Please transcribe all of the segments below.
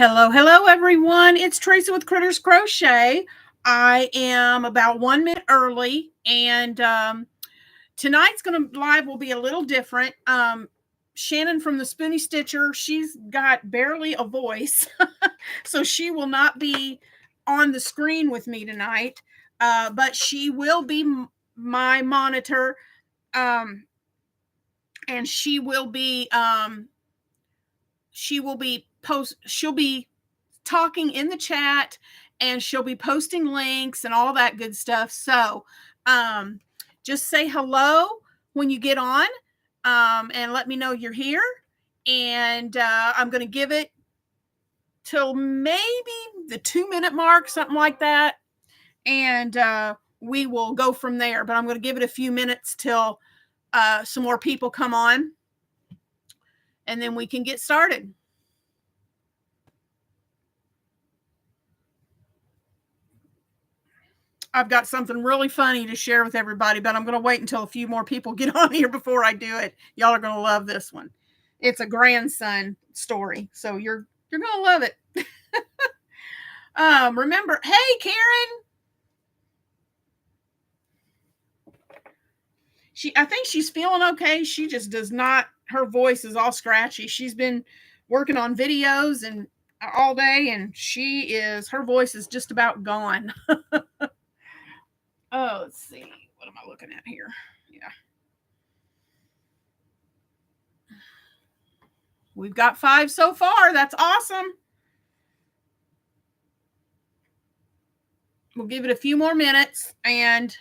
Hello, everyone. It's Teresa with Critters Crochet. I am about 1 minute early, and tonight's live will be a little different. Shannon from the Spoonie Stitcher, she's got barely a voice, so she will not be on the screen with me tonight, but she will be my monitor, um, and she'll be talking in the chat, and she'll be posting links and all that good stuff. So um, just say hello when you get on, and let me know you're here. And I'm going to give it till maybe the 2 minute mark, something like that. And we will go from there. But I'm going to give it a few minutes till some more people come on, and then we can get started. I've got something really funny to share with everybody, but I'm going to wait until a few more people get on here before I do it. Y'all are going to love this one. It's a grandson story, so you're going to love it. Remember, hey Karen, I think she's feeling okay. She just does not. Her voice is all scratchy. She's been working on videos and all day, and her voice is just about gone. Oh, let's see. What am I looking at here? Yeah. We've got 5 so far. That's awesome. We'll give it a few more minutes, and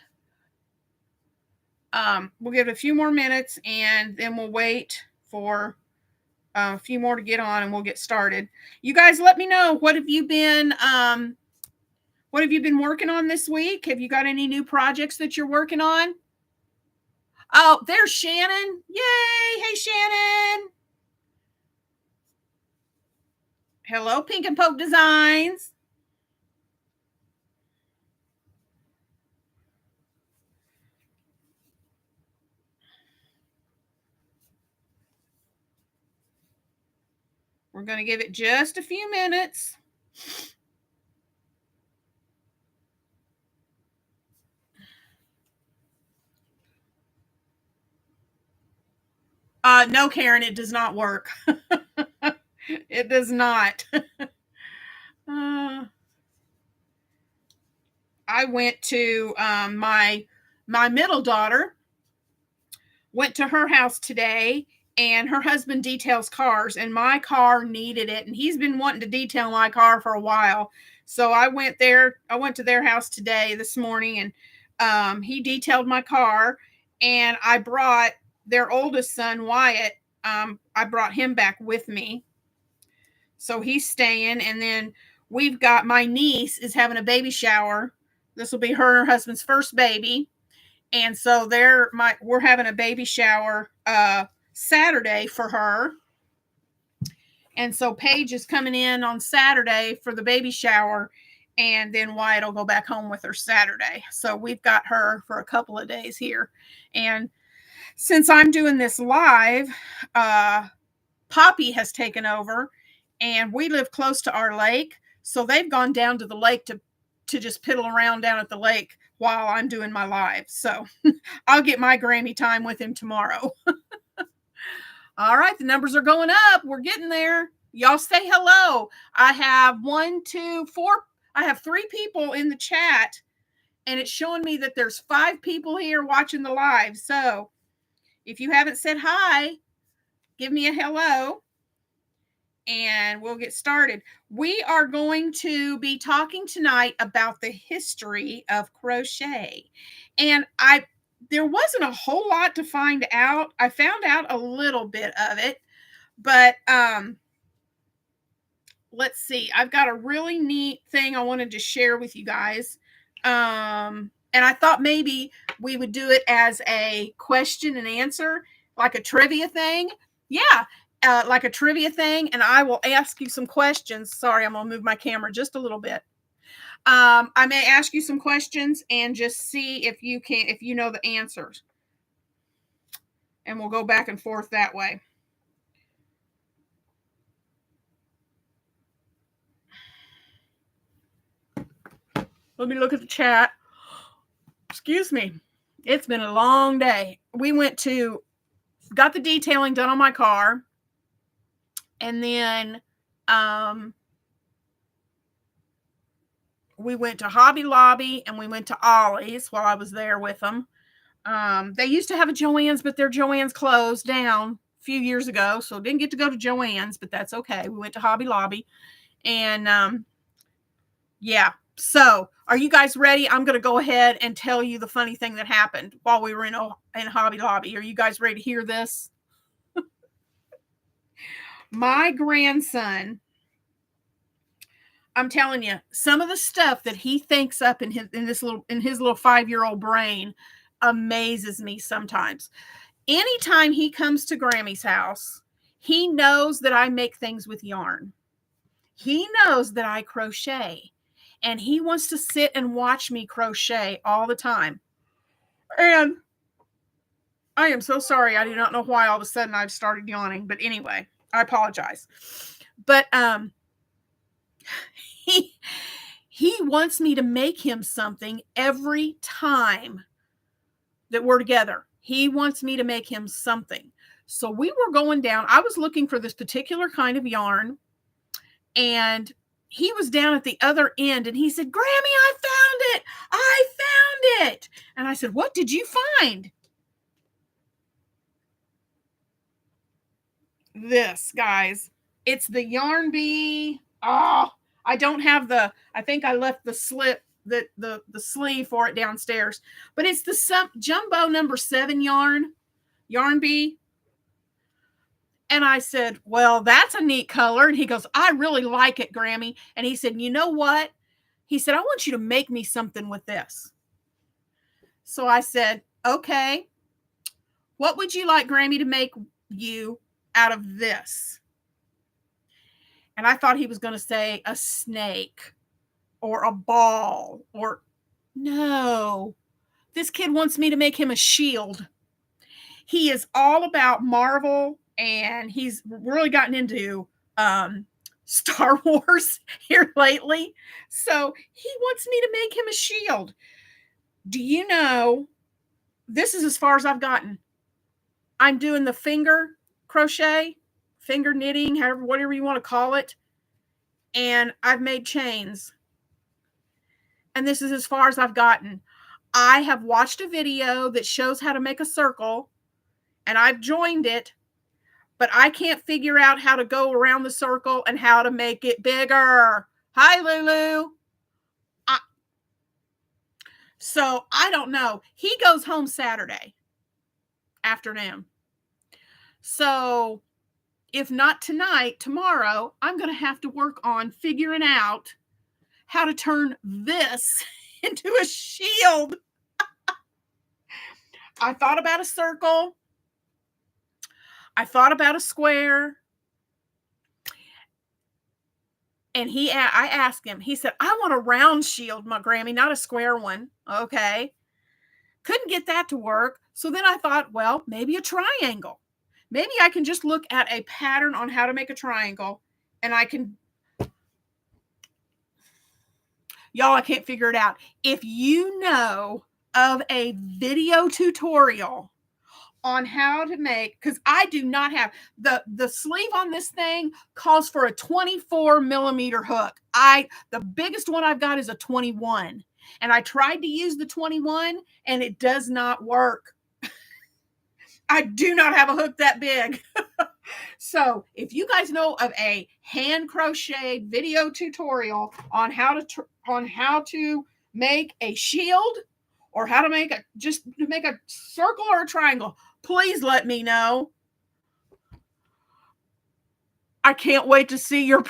then we'll wait for a few more to get on, and we'll get started. You guys, let me know, what have you been working on this week? Have you got any new projects that you're working on? Oh, there's Shannon. Yay! Hey, Shannon. Hello, Pink and Poke Designs. We're going to give it just a few minutes. No, Karen, it does not work. It does not. I went to my middle daughter went to her house today, and her husband details cars, and my car needed it, and he's been wanting to detail my car for a while. So I went to their house today, this morning, and he detailed my car, and I brought their oldest son, Wyatt. I brought him back with me. So he's staying, and then we've got, my niece is having a baby shower. This will be her and her husband's first baby. And so we're having a baby shower Saturday for her. And so Paige is coming in on Saturday for the baby shower, and then Wyatt will go back home with her Saturday. So we've got her for a couple of days here. And since I'm doing this live, Poppy has taken over, and we live close to our lake. So they've gone down to the lake to just piddle around down at the lake while I'm doing my live. So I'll get my Grammy time with him tomorrow. All right, the numbers are going up. We're getting there. Y'all say hello. I have 1, 2, 4. I have 3 people in the chat, and it's showing me that there's 5 people here watching the live. So if you haven't said hi, give me a hello, and we'll get started. We are going to be talking tonight about the history of crochet. And there wasn't a whole lot to find out. I found out a little bit of it, but let's see. I've got a really neat thing I wanted to share with you guys. And I thought maybe we would do it as a question and answer, like a trivia thing. Yeah. Like a trivia thing, and I will ask you some questions. Sorry, I'm gonna move my camera just a little bit. I may ask you some questions and just see if you know the answers, and we'll go back and forth that way. Let me look at the chat. Excuse me. It's been a long day. We got the detailing done on my car. And then we went to Hobby Lobby and we went to Ollie's while I was there with them. They used to have a Joann's, but their Joann's closed down a few years ago. So didn't get to go to Joann's, but that's okay. We went to Hobby Lobby. And yeah. So, are you guys ready? I'm going to go ahead and tell you the funny thing that happened while we were in Hobby Lobby. Are you guys ready to hear this? My grandson, I'm telling you, some of the stuff that he thinks up in his little 5-year-old brain amazes me sometimes. Anytime he comes to Grammy's house, he knows that I make things with yarn. He knows that I crochet. And he wants to sit and watch me crochet all the time. And I am so sorry. I do not know why all of a sudden I've started yawning. But anyway, I apologize. But he wants me to make him something every time that we're together. He wants me to make him something. So we were going down. I was looking for this particular kind of yarn. And he was down at the other end and he said, Grammy, I found it. I found it. And I said, what did you find? This, guys. It's the Yarn Bee. Oh, I don't have I think I left the slip, the sleeve for it downstairs. But it's the jumbo number 7 Yarn Bee. And I said, well, that's a neat color. And he goes, I really like it, Grammy. And he said, you know what? He said, I want you to make me something with this. So I said, okay, what would you like Grammy to make you out of this? And I thought he was going to say a snake or a ball or no. This kid wants me to make him a shield. He is all about Marvel. And he's really gotten into Star Wars here lately. So he wants me to make him a shield. Do you know, this is as far as I've gotten. I'm doing the finger crochet, finger knitting, whatever you want to call it. And I've made chains. And this is as far as I've gotten. I have watched a video that shows how to make a circle. And I've joined it. But I can't figure out how to go around the circle and how to make it bigger. Hi, Lulu. So I don't know. He goes home Saturday afternoon. So if not tonight, tomorrow, I'm going to have to work on figuring out how to turn this into a shield. I thought about a circle. I thought about a square. And I asked him, he said, I want a round shield, my Grammy, not a square one. Okay. Couldn't get that to work. So then I thought, well, maybe a triangle. Maybe I can just look at a pattern on how to make a triangle and I can, y'all, I can't figure it out. If you know of a video tutorial on how to make, because I do not have the sleeve on this thing calls for a 24 millimeter hook. The biggest one I've got is a 21, and I tried to use the 21 and it does not work. I do not have a hook that big. So if you guys know of a hand crochet video tutorial on how to make a shield or how to make a circle or a triangle, please let me know. I can't wait to see your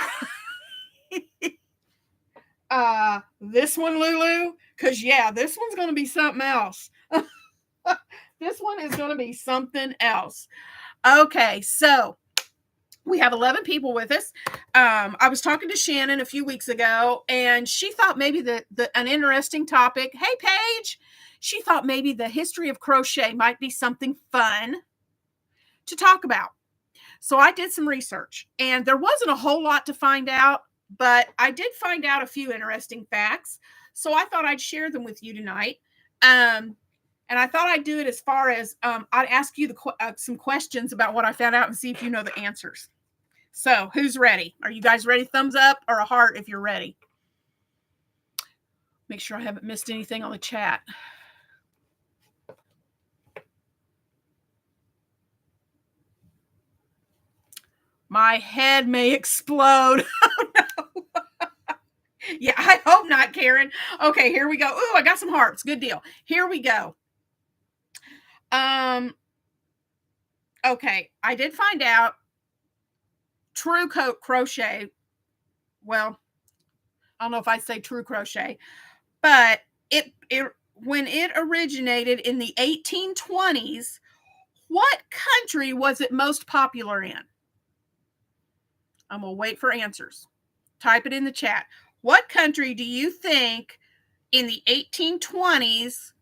this one, Lulu, because yeah, this one's going to be something else. This one is going to be something else. Okay, so we have 11 people with us. I was talking to Shannon a few weeks ago, and she thought maybe an interesting topic. Hey, Paige. She thought maybe the history of crochet might be something fun to talk about. So I did some research, and there wasn't a whole lot to find out, but I did find out a few interesting facts. So I thought I'd share them with you tonight. And I thought I'd do it as far as I'd ask you some questions about what I found out and see if you know the answers. So who's ready? Are you guys ready? Thumbs up or a heart if you're ready. Make sure I haven't missed anything on the chat. My head may explode. Oh, no. Yeah, I hope not, Karen. Okay, here we go. Ooh, I got some hearts. Good deal. Here we go. Okay, I did find out true crochet. Well, I don't know if I say true crochet, but it when it originated in the 1820s, what country was it most popular in? I'm going to wait for answers. Type it in the chat. What country do you think in the 1820s,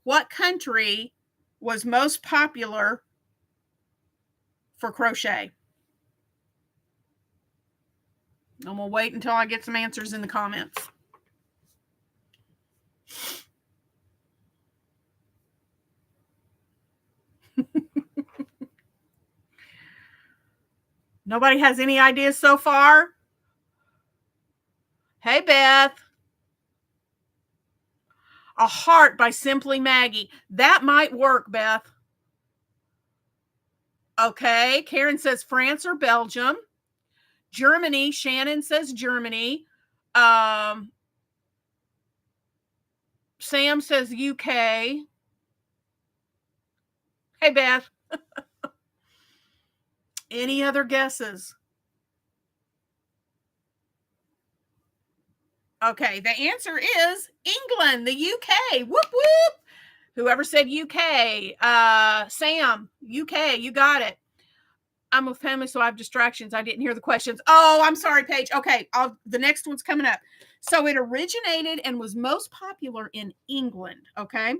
what country was most popular for crochet? I'm going to wait until I get some answers in the comments. Nobody has any ideas so far? Hey, Beth. A heart by Simply Maggie. That might work, Beth. Okay. Karen says France or Belgium. Germany. Shannon says Germany. Sam says UK. Hey, Beth. Any other guesses? Okay, the answer is England, the UK. Whoop, whoop. Whoever said UK, Sam, UK, you got it. I'm a family, so I have distractions. I didn't hear the questions. Oh, I'm sorry, Paige. Okay, the next one's coming up. So it originated and was most popular in England. Okay.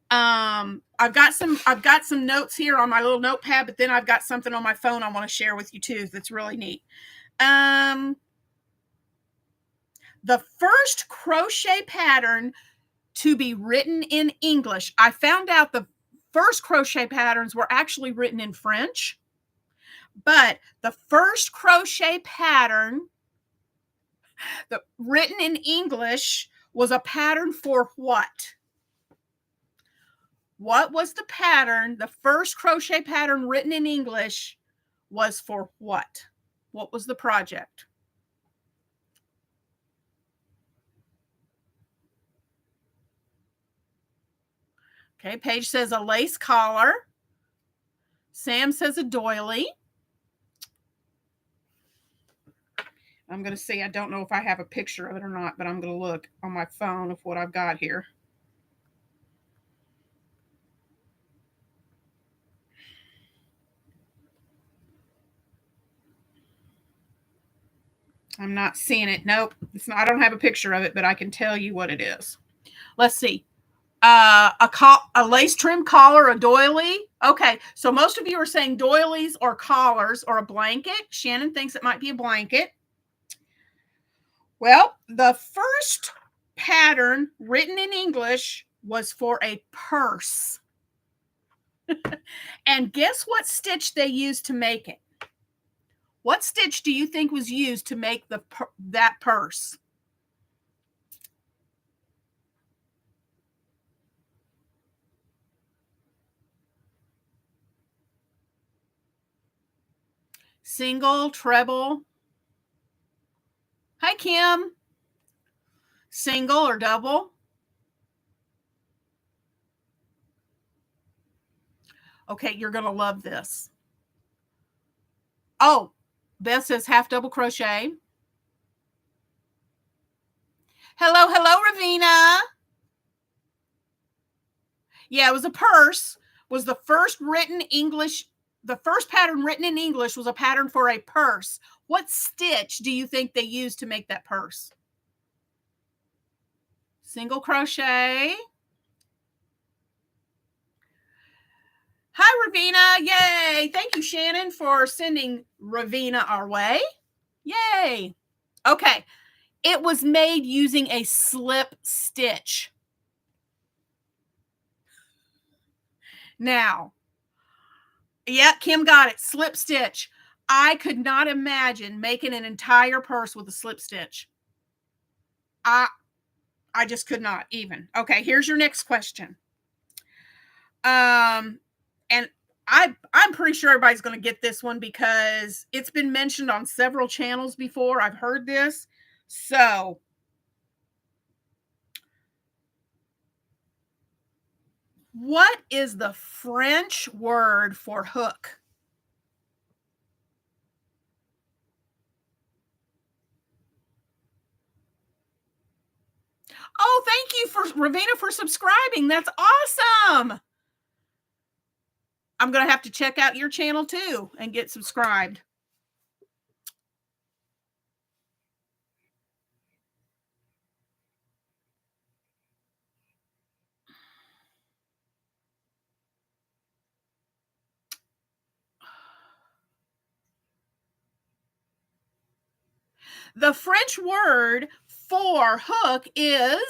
I've got some notes here on my little notepad, but then I've got something on my phone I want to share with you too. That's really neat. The first crochet pattern to be written in English. I found out the first crochet patterns were actually written in French, but the first crochet pattern written in English was a pattern for what? What was the pattern? The first crochet pattern written in English was for what? What was the project? Okay, Paige says a lace collar. Sam says a doily. I'm going to see. I don't know if I have a picture of it or not, but I'm going to look on my phone of what I've got here. I'm not seeing it. Nope. It's not, I don't have a picture of it, but I can tell you what it is. Let's see. A lace trim collar, a doily. Okay, so most of you are saying doilies or collars or a blanket. Shannon thinks it might be a blanket. Well, the first pattern written in English was for a purse. And guess what stitch they used to make it? What stitch do you think was used to make that purse? Single, treble. Hi, Kim. Single or double? Okay, you're going to love this. Oh, Beth says half double crochet. Hello, Ravina. Yeah, it was a purse. Was the first written English. The first pattern written in English was a pattern for a purse. What stitch do you think they used to make that purse? Single crochet. Hi, Ravina. Yay. Thank you, Shannon, for sending Ravina our way. Yay. Okay. It was made using a slip stitch. Now, yeah, Kim got it. Slip stitch. I could not imagine making an entire purse with a slip stitch. I just could not even. Okay, here's your next question. And I'm pretty sure everybody's going to get this one because it's been mentioned on several channels before. I've heard this. So, what is the French word for hook? Oh, thank you for Ravina for subscribing. That's awesome. I'm going to have to check out your channel too and get subscribed. The French word for hook is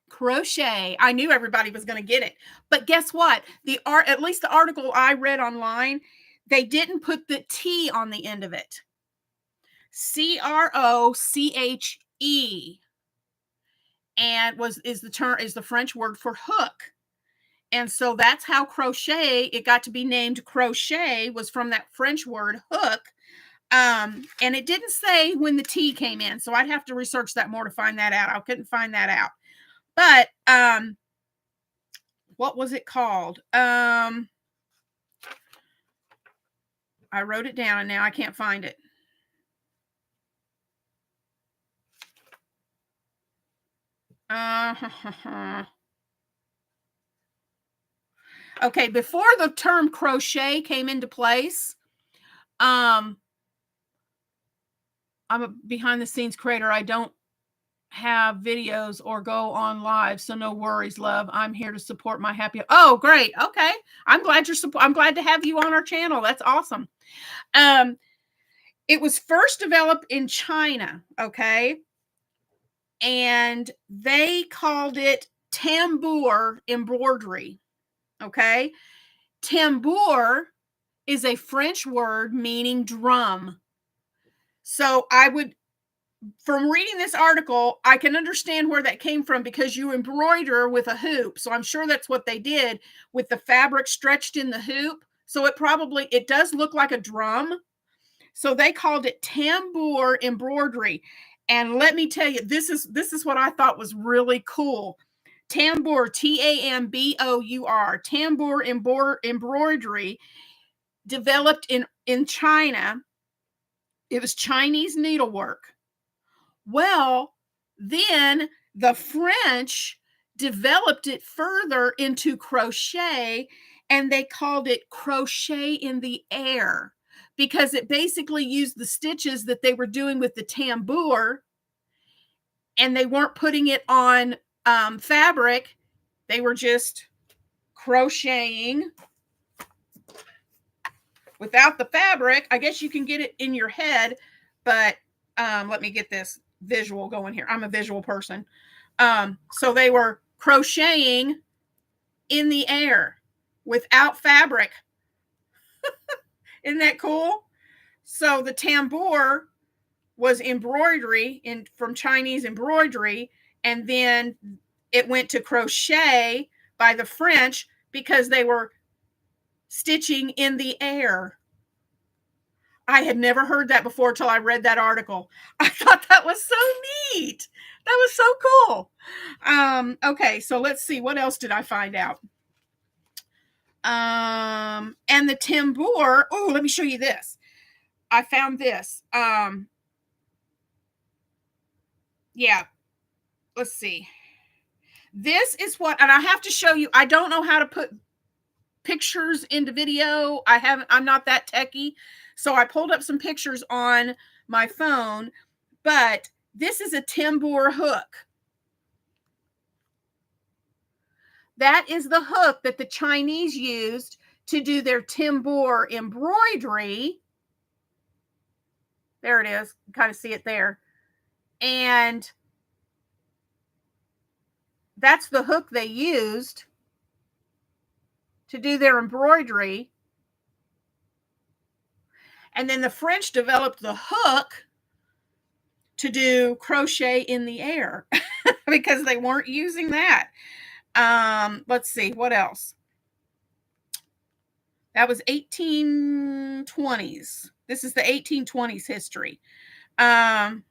crochet. I knew everybody was going to get it. But guess what? At least the article I read online, they didn't put the T on the end of it. Croche, and is the French word for hook. And so that's how crochet, it got to be named crochet, was from that French word hook. And it didn't say when the T came in, so I'd have to research that more to find that out. I couldn't find that out. But what was it called? I wrote it down and now I can't find it. Okay, before the term crochet came into place, I'm a behind the scenes creator. I don't have videos or go on live, so no worries, love. I'm here to support my happy. Oh, great. Okay. I'm glad I'm glad to have you on our channel. That's awesome. It was first developed in China, okay? And they called it tambour embroidery, okay? Tambour is a French word meaning drum. So from reading this article, I can understand where that came from because you embroider with a hoop. So I'm sure that's what they did with the fabric stretched in the hoop. So it does look like a drum. So they called it tambour embroidery. And let me tell you, this is what I thought was really cool. Tambour, Tambour, tambour embroidery, developed in China. It was Chinese needlework. Well, then the French developed it further into crochet, and they called it crochet in the air because it basically used the stitches that they were doing with the tambour, and they weren't putting it on fabric. They were just crocheting without the fabric. I guess you can get it in your head, but let me get this visual going here. I'm a visual person. So they were crocheting in the air without fabric. Isn't that cool? So the tambour was embroidery from Chinese embroidery, and then it went to crochet by the French because they were stitching in the air. I had never heard that before till I read that article. I thought that was so neat. That was so cool. Okay, so let's see. What else did I find out? And the tambour. Oh, let me show you this. I found this. Yeah. Let's see. This is what, and I have to show you. I don't know how to put pictures into video. I'm not that techie. So I pulled up some pictures on my phone, but this is a tambour hook. That is the hook that the Chinese used to do their tambour embroidery. There it is. You kind of see it there. And that's the hook they used to do their embroidery. And then the French developed the hook to do crochet in the air because they weren't using that. Let's see, what else? That was 1820s. This is the 1820s history. And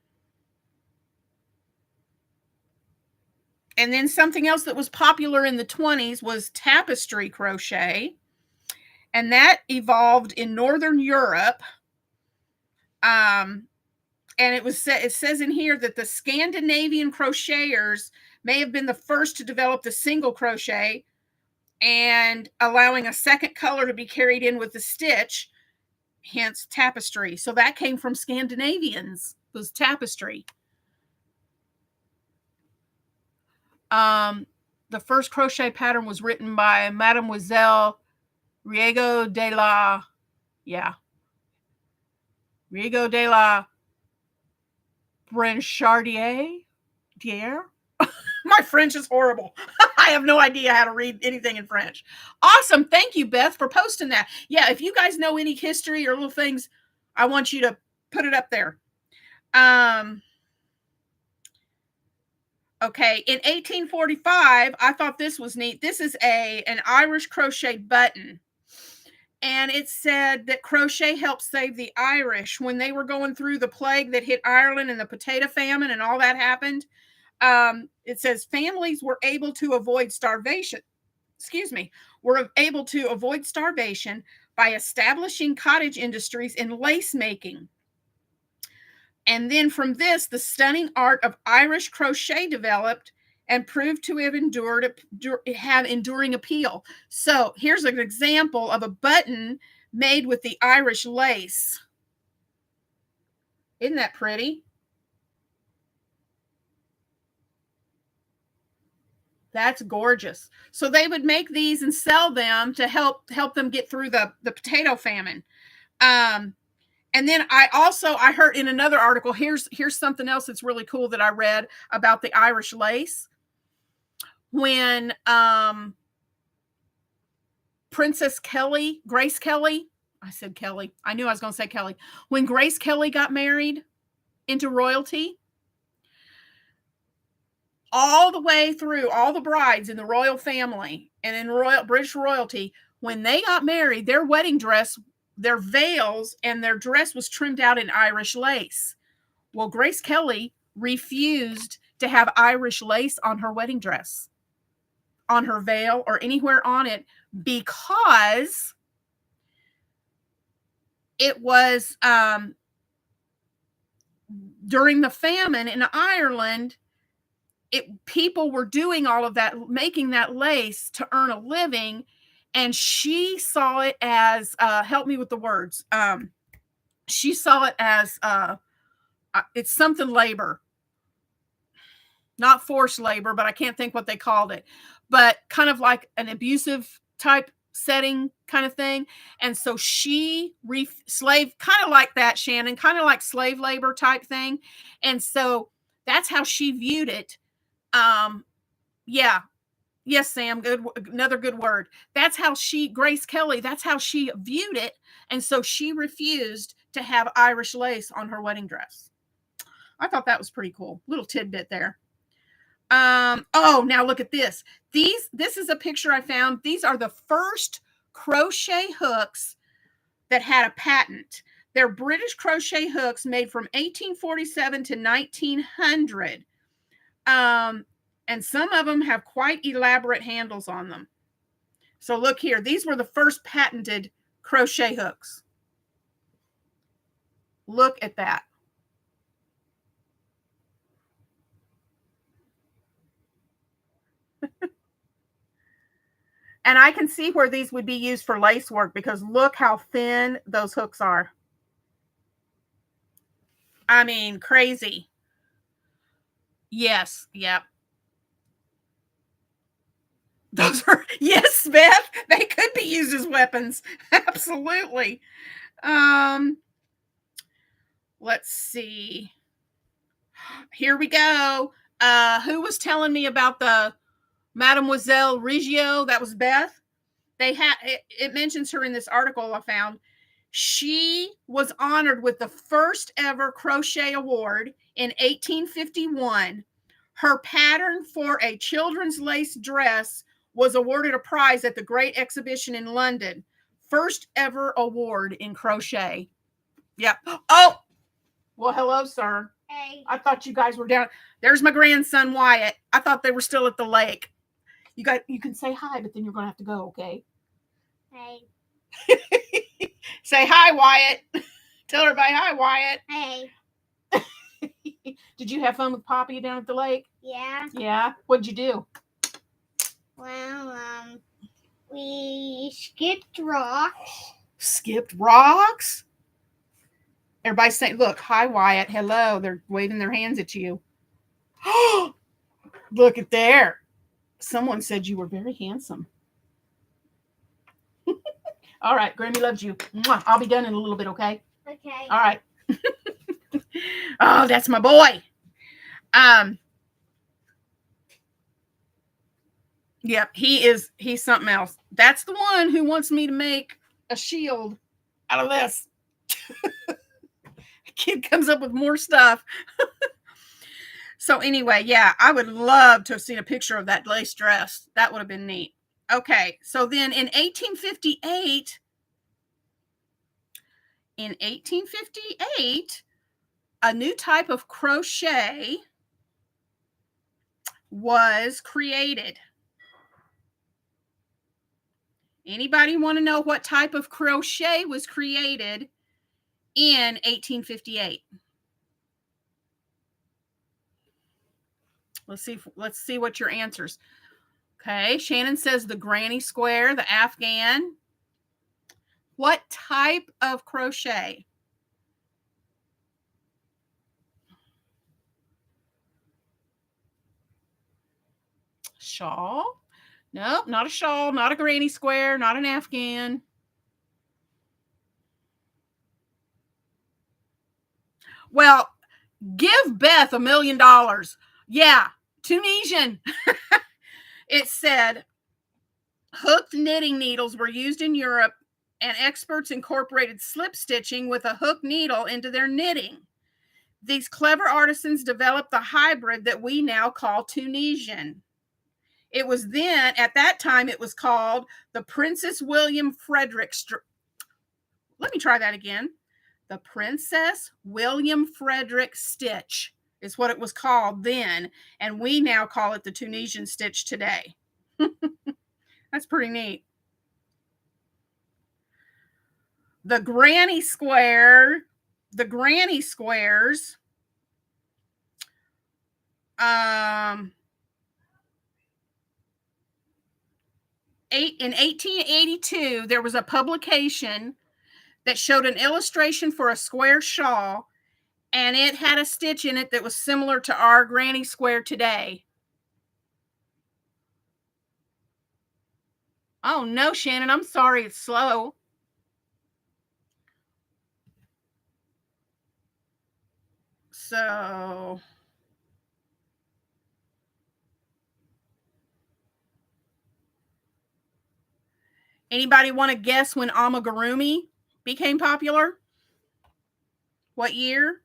then something else that was popular in the 20s was tapestry crochet. And that evolved in Northern Europe. And it says in here that the Scandinavian crocheters may have been the first to develop the single crochet and allowing a second color to be carried in with the stitch, hence tapestry. So that came from Scandinavians, was tapestry. The first crochet pattern was written by Mademoiselle Riego de la Brenchardier. My French is horrible. I have no idea how to read anything in French. Awesome. Thank you, Beth, for posting that. Yeah, if you guys know any history or little things, I want you to put it up there. Okay, in 1845, I thought this was neat. This is an Irish crochet button. And it said that crochet helped save the Irish when they were going through the plague that hit Ireland and the potato famine and all that happened. It says families were able to avoid starvation. Were able to avoid starvation by establishing cottage industries in lace making. And then from this, the stunning art of Irish crochet developed and proved to have enduring appeal. So here's an example of a button made with the Irish lace. Isn't that pretty? That's gorgeous. So they would make these and sell them to help them get through the potato famine. And then I heard in another article, here's something else that's really cool that I read about the Irish lace. When Princess Grace Kelly, I said Kelly. I knew I was going to say Kelly. When Grace Kelly got married into royalty, all the way through, all the brides in the royal family and in British royalty, when they got married, their wedding dress, their veils, and their dress was trimmed out in Irish lace. Well, Grace Kelly refused to have Irish lace on her wedding dress, on her veil, or anywhere on it, because it was during the famine in Ireland. People were doing all of that, making that lace to earn a living, and she saw it as help me with the words. She saw it as it's something labor, not forced labor, but I can't think what they called it, but kind of like an abusive type setting kind of thing. And so she slave, kind of like that, Shannon, kind of like slave labor type thing. And so that's how she viewed it. Yeah. Yes, Sam. Good. Another good word. That's how Grace Kelly, that's how she viewed it. And so she refused to have Irish lace on her wedding dress. I thought that was pretty cool. Little tidbit there. Oh, now look at this. This is a picture I found. These are the first crochet hooks that had a patent. They're British crochet hooks made from 1847 to 1900. And some of them have quite elaborate handles on them. So look here. These were the first patented crochet hooks. Look at that. And I can see where these would be used for lace work because look how thin those hooks are. I mean, crazy. Yes. Yep. Those are, yes, Beth, they could be used as weapons. Absolutely. let's see. Here we go. Who was telling me about the Mademoiselle Riggio? That was Beth. It mentions her in this article I found. She was honored with the first ever crochet award in 1851. Her pattern for a children's lace dress was awarded a prize at the Great Exhibition in London. First ever award in crochet. Yep. Oh, well, hello, sir. Hey. I thought you guys were down. There's my grandson, Wyatt. I thought they were still at the lake. You can say hi, but then you're going to have to go, okay? Hey. Say hi, Wyatt. Tell everybody hi, Wyatt. Hey. Did you have fun with Poppy down at the lake? Yeah. Yeah? What'd you do? Well, we skipped rocks. Skipped rocks? Everybody's saying, look, hi, Wyatt. Hello. They're waving their hands at you. Look at there. Someone said you were very handsome. All right. Grammy loves you. Mwah. I'll be done in a little bit, okay? Okay. All right. Oh, that's my boy. Yep, he's something else. That's the one who wants me to make a shield out of this. Kid comes up with more stuff. So anyway, yeah, I would love to have seen a picture of that lace dress. That would have been neat. Okay, so then in 1858, a new type of crochet was created. Anybody want to know what type of crochet was created in 1858? Let's see what your answers. Okay, Shannon says the granny square, the Afghan. What type of crochet? Shawl? Nope, not a shawl, not a granny square, not an Afghan. Well, give Beth $1 million. Yeah, Tunisian. It said hooked knitting needles were used in Europe, and experts incorporated slip stitching with a hook needle into their knitting. These clever artisans developed the hybrid that we now call Tunisian. It was then, at that time, it was called the Princess William Frederick. Let me try that again. The Princess William Frederick stitch is what it was called then, and we now call it the Tunisian stitch today. That's pretty neat. The granny squares, in 1882, there was a publication that showed an illustration for a square shawl, and it had a stitch in it that was similar to our granny square today. Oh, no, Shannon, I'm sorry, it's slow. So, anybody want to guess when amigurumi became popular? What year?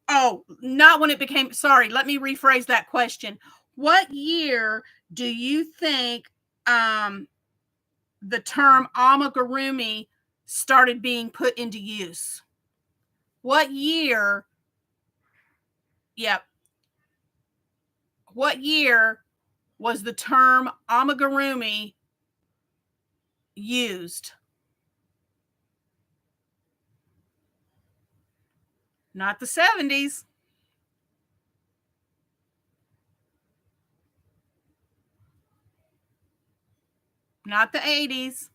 Oh, not when it became, sorry, let me rephrase that question. What year do you think the term amigurumi started being put into use? What year? Yep. What year was the term amigurumi used? Not the 70s. Not the 80s.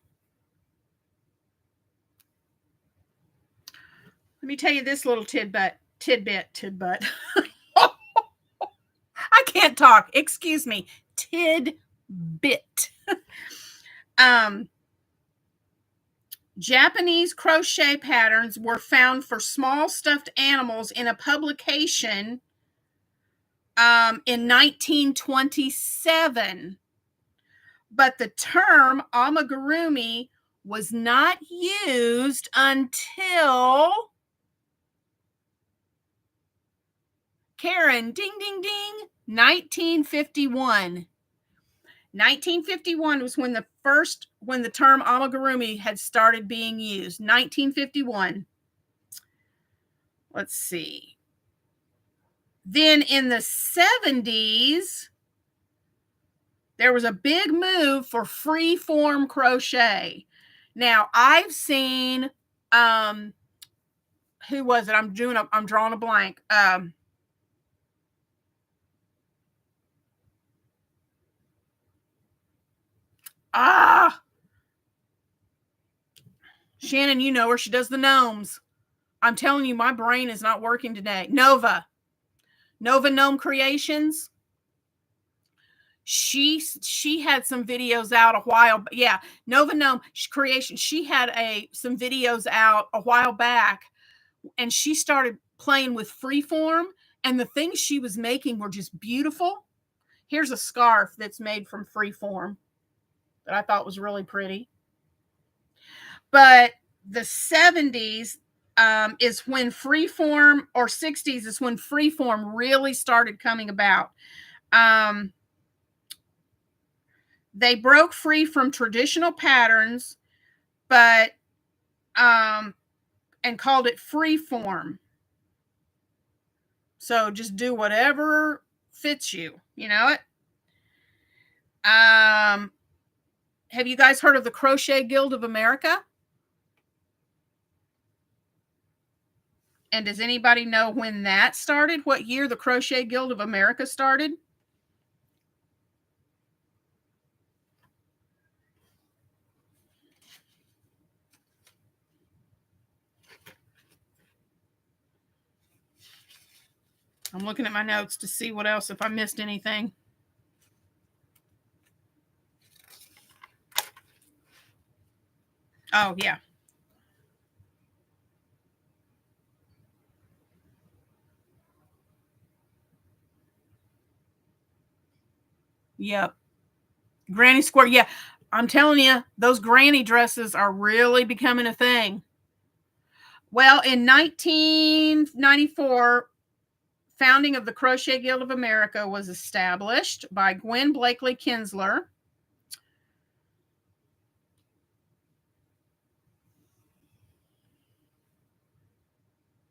Let me tell you this little tidbit. I can't talk. Excuse me. Tidbit. Japanese crochet patterns were found for small stuffed animals in a publication in 1927. But the term amigurumi was not used until, Karen, ding, ding, ding, 1951. 1951 was when the term amigurumi had started being used. 1951. Let's see. Then in the 70s, there was a big move for free form crochet. Now, I've seen, who was it? I'm drawing a blank. Shannon, you know her. She does the gnomes. I'm telling you, my brain is not working today. Nova Gnome Creations. She had some videos out a while. Yeah, Nova Gnome Creation. She had some videos out a while back, and she started playing with freeform, and the things she was making were just beautiful. Here's a scarf that's made from freeform that I thought was really pretty. But the 70s is when freeform, or 60s is when freeform really started coming about. They broke free from traditional patterns, but and called it freeform. So just do whatever fits you, you know it. Have you guys heard of the Crochet Guild of America? And does anybody know when that started? What year the Crochet Guild of America started? I'm looking at my notes to see what else, if I missed anything. Oh, yeah. Yep. Granny square. Yeah. I'm telling you, those granny dresses are really becoming a thing. Well, in 1994, founding of the Crochet Guild of America was established by Gwen Blakely Kinsler.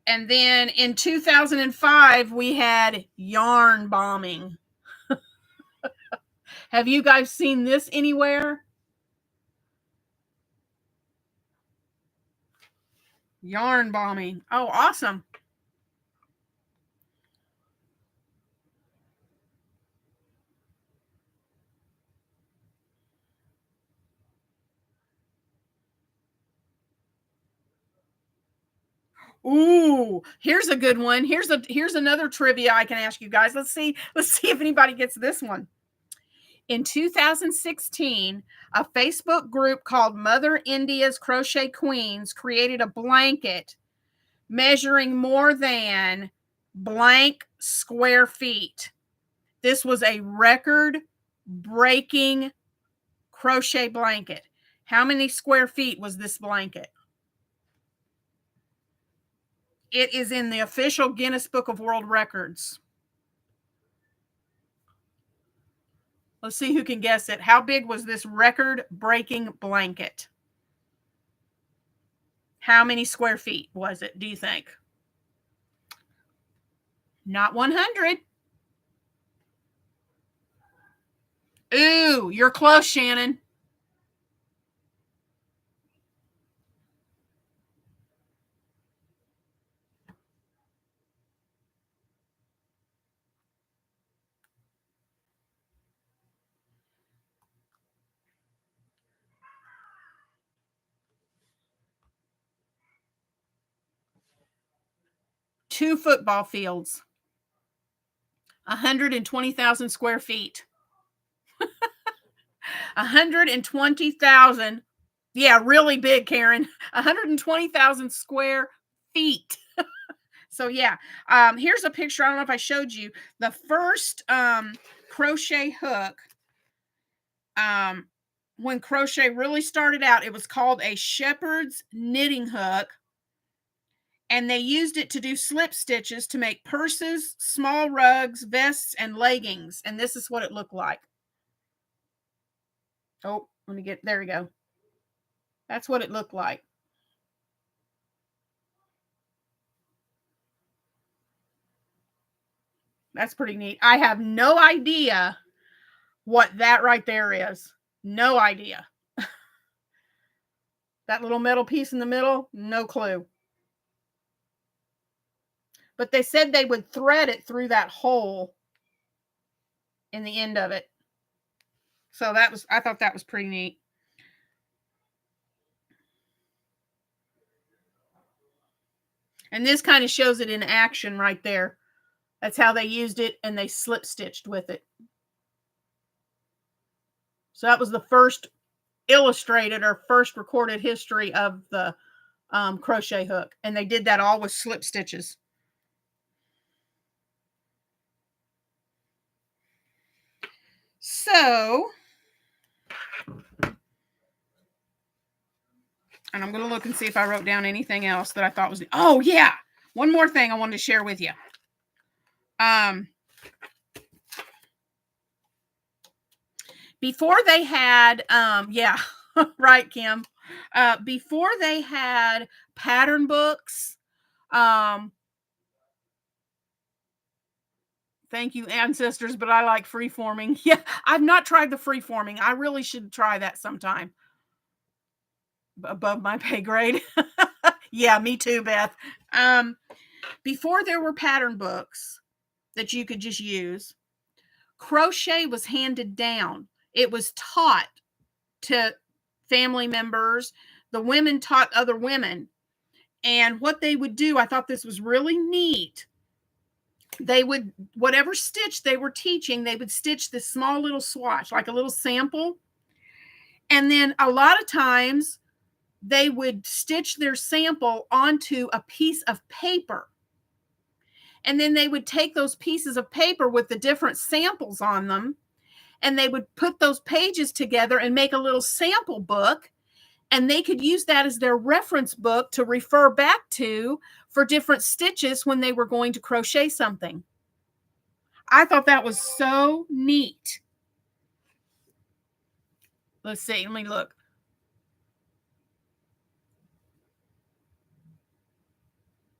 And then in 2005, we had yarn bombing. Have you guys seen this anywhere? Yarn bombing. Oh, awesome. Ooh, here's a good one. Here's another trivia I can ask you guys. Let's see if anybody gets this one. In 2016, a Facebook group called Mother India's Crochet Queens created a blanket measuring more than blank square feet. This was a record-breaking crochet blanket. How many square feet was this blanket? It is in the official Guinness Book of World Records. Let's see who can guess it. How big was this record-breaking blanket? How many square feet was it, do you think? Not 100. Ooh, you're close, Shannon. Two football fields. 120,000 square feet. 120,000. Yeah, really big, Karen. 120,000 square feet. So yeah, here's a picture. I don't know if I showed you the first crochet hook. When crochet really started out, it was called a shepherd's knitting hook. And they used it to do slip stitches to make purses, small rugs, vests, and leggings. And this is what it looked like. Oh, let me get, there we go. That's what it looked like. That's pretty neat. I have no idea what that right there is. No idea. That little metal piece in the middle, no clue. But they said they would thread it through that hole in the end of it. So that was, I thought that was pretty neat. And this kind of shows it in action right there. That's how they used it, and they slip stitched with it. So that was the first illustrated or first recorded history of the crochet hook. And they did that all with slip stitches. So, and I'm going to look and see if I wrote down anything else that I thought was, oh yeah, one more thing I wanted to share with you. Before they had, yeah, right, Kim. Before they had pattern books, thank you, ancestors, but I like freeforming. Yeah, I've not tried the freeforming. I really should try that sometime. Above my pay grade. Yeah, me too, Beth. Before there were pattern books that you could just use, crochet was handed down. It was taught to family members. The women taught other women. And what they would do, I thought this was really neat. They would, whatever stitch they were teaching, they would stitch this small little swatch, like a little sample. And then a lot of times they would stitch their sample onto a piece of paper. And then they would take those pieces of paper with the different samples on them, and they would put those pages together and make a little sample book. And they could use that as their reference book to refer back to for different stitches when they were going to crochet something. I thought that was so neat. Let's see. Let me look.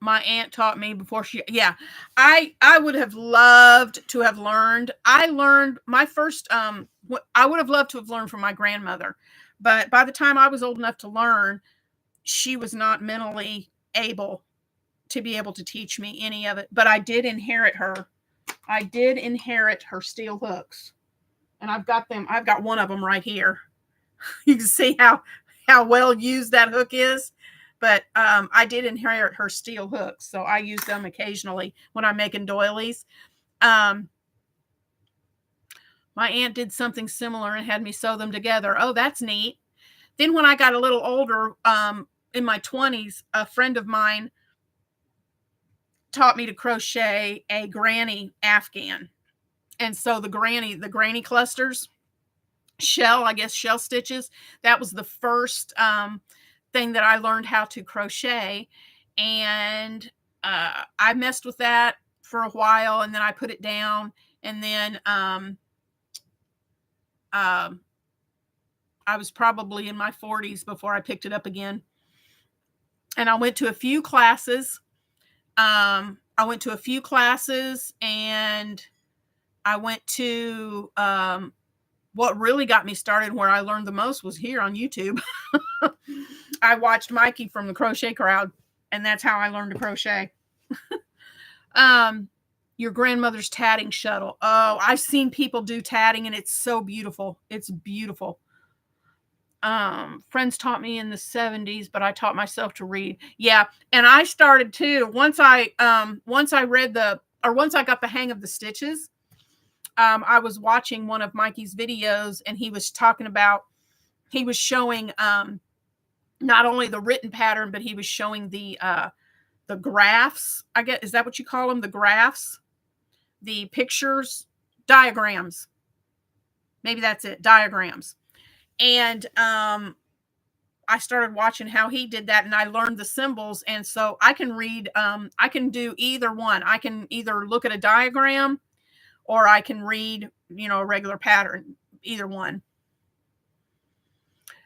My aunt taught me before she, yeah, I would have loved to have learned. I learned my first, I would have loved to have learned from my grandmother. But by the time I was old enough to learn, she was not mentally able to be able to teach me any of it. But I did inherit her. I did inherit her steel hooks. And I've got them. I've got one of them right here. You can see how well used that hook is. But I did inherit her steel hooks, so I use them occasionally when I'm making doilies. My aunt did something similar and had me sew them together. Oh, that's neat. Then when I got a little older, in my 20s, a friend of mine taught me to crochet a granny Afghan. And so the granny clusters, shell stitches, that was the first thing that I learned how to crochet. And I messed with that for a while, and then I put it down, and then I was probably in my 40s before I picked it up again. And I went to a few classes. And I went to what really got me started, where I learned the most, was here on YouTube. I watched Mikey from the Crochet Crowd, and that's how I learned to crochet. Your grandmother's tatting shuttle. Oh, I've seen people do tatting, and it's so beautiful. It's beautiful. Friends taught me in the 70s, but I taught myself to read. Yeah, and I started too. Once I got the hang of the stitches, I was watching one of Mikey's videos, and he was showing not only the written pattern, but he was showing the graphs. I guess, is that what you call them? The graphs, the pictures, diagrams. Maybe that's it, diagrams. And I started watching how he did that, and I learned the symbols. And so I can read, I can do either one. I can either look at a diagram, or I can read, a regular pattern, either one.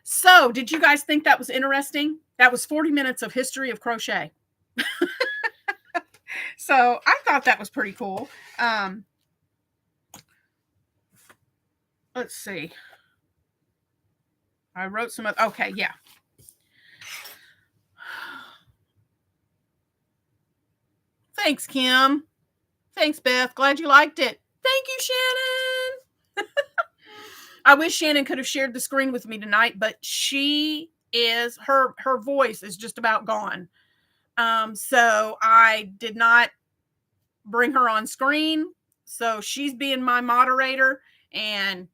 So did you guys think that was interesting? That was 40 minutes of history of crochet. So I thought that was pretty cool. Let's see. I wrote some of, okay, yeah. Thanks, Kim. Thanks, Beth. Glad you liked it. Thank you, Shannon. I wish Shannon could have shared the screen with me tonight, but her voice is just about gone. So I did not bring her on screen. So she's being my moderator, and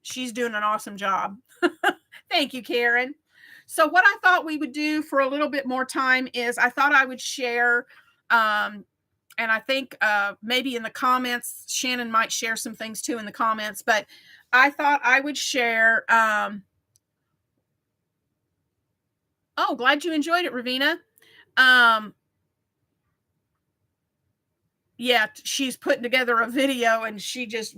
she's doing an awesome job. Thank you, Karen. So what I thought we would do for a little bit more time is I thought I would share, and I think maybe in the comments, Shannon might share some things too in the comments, but I thought I would share. Oh, glad you enjoyed it, Ravina. Yeah, she's putting together a video, and she just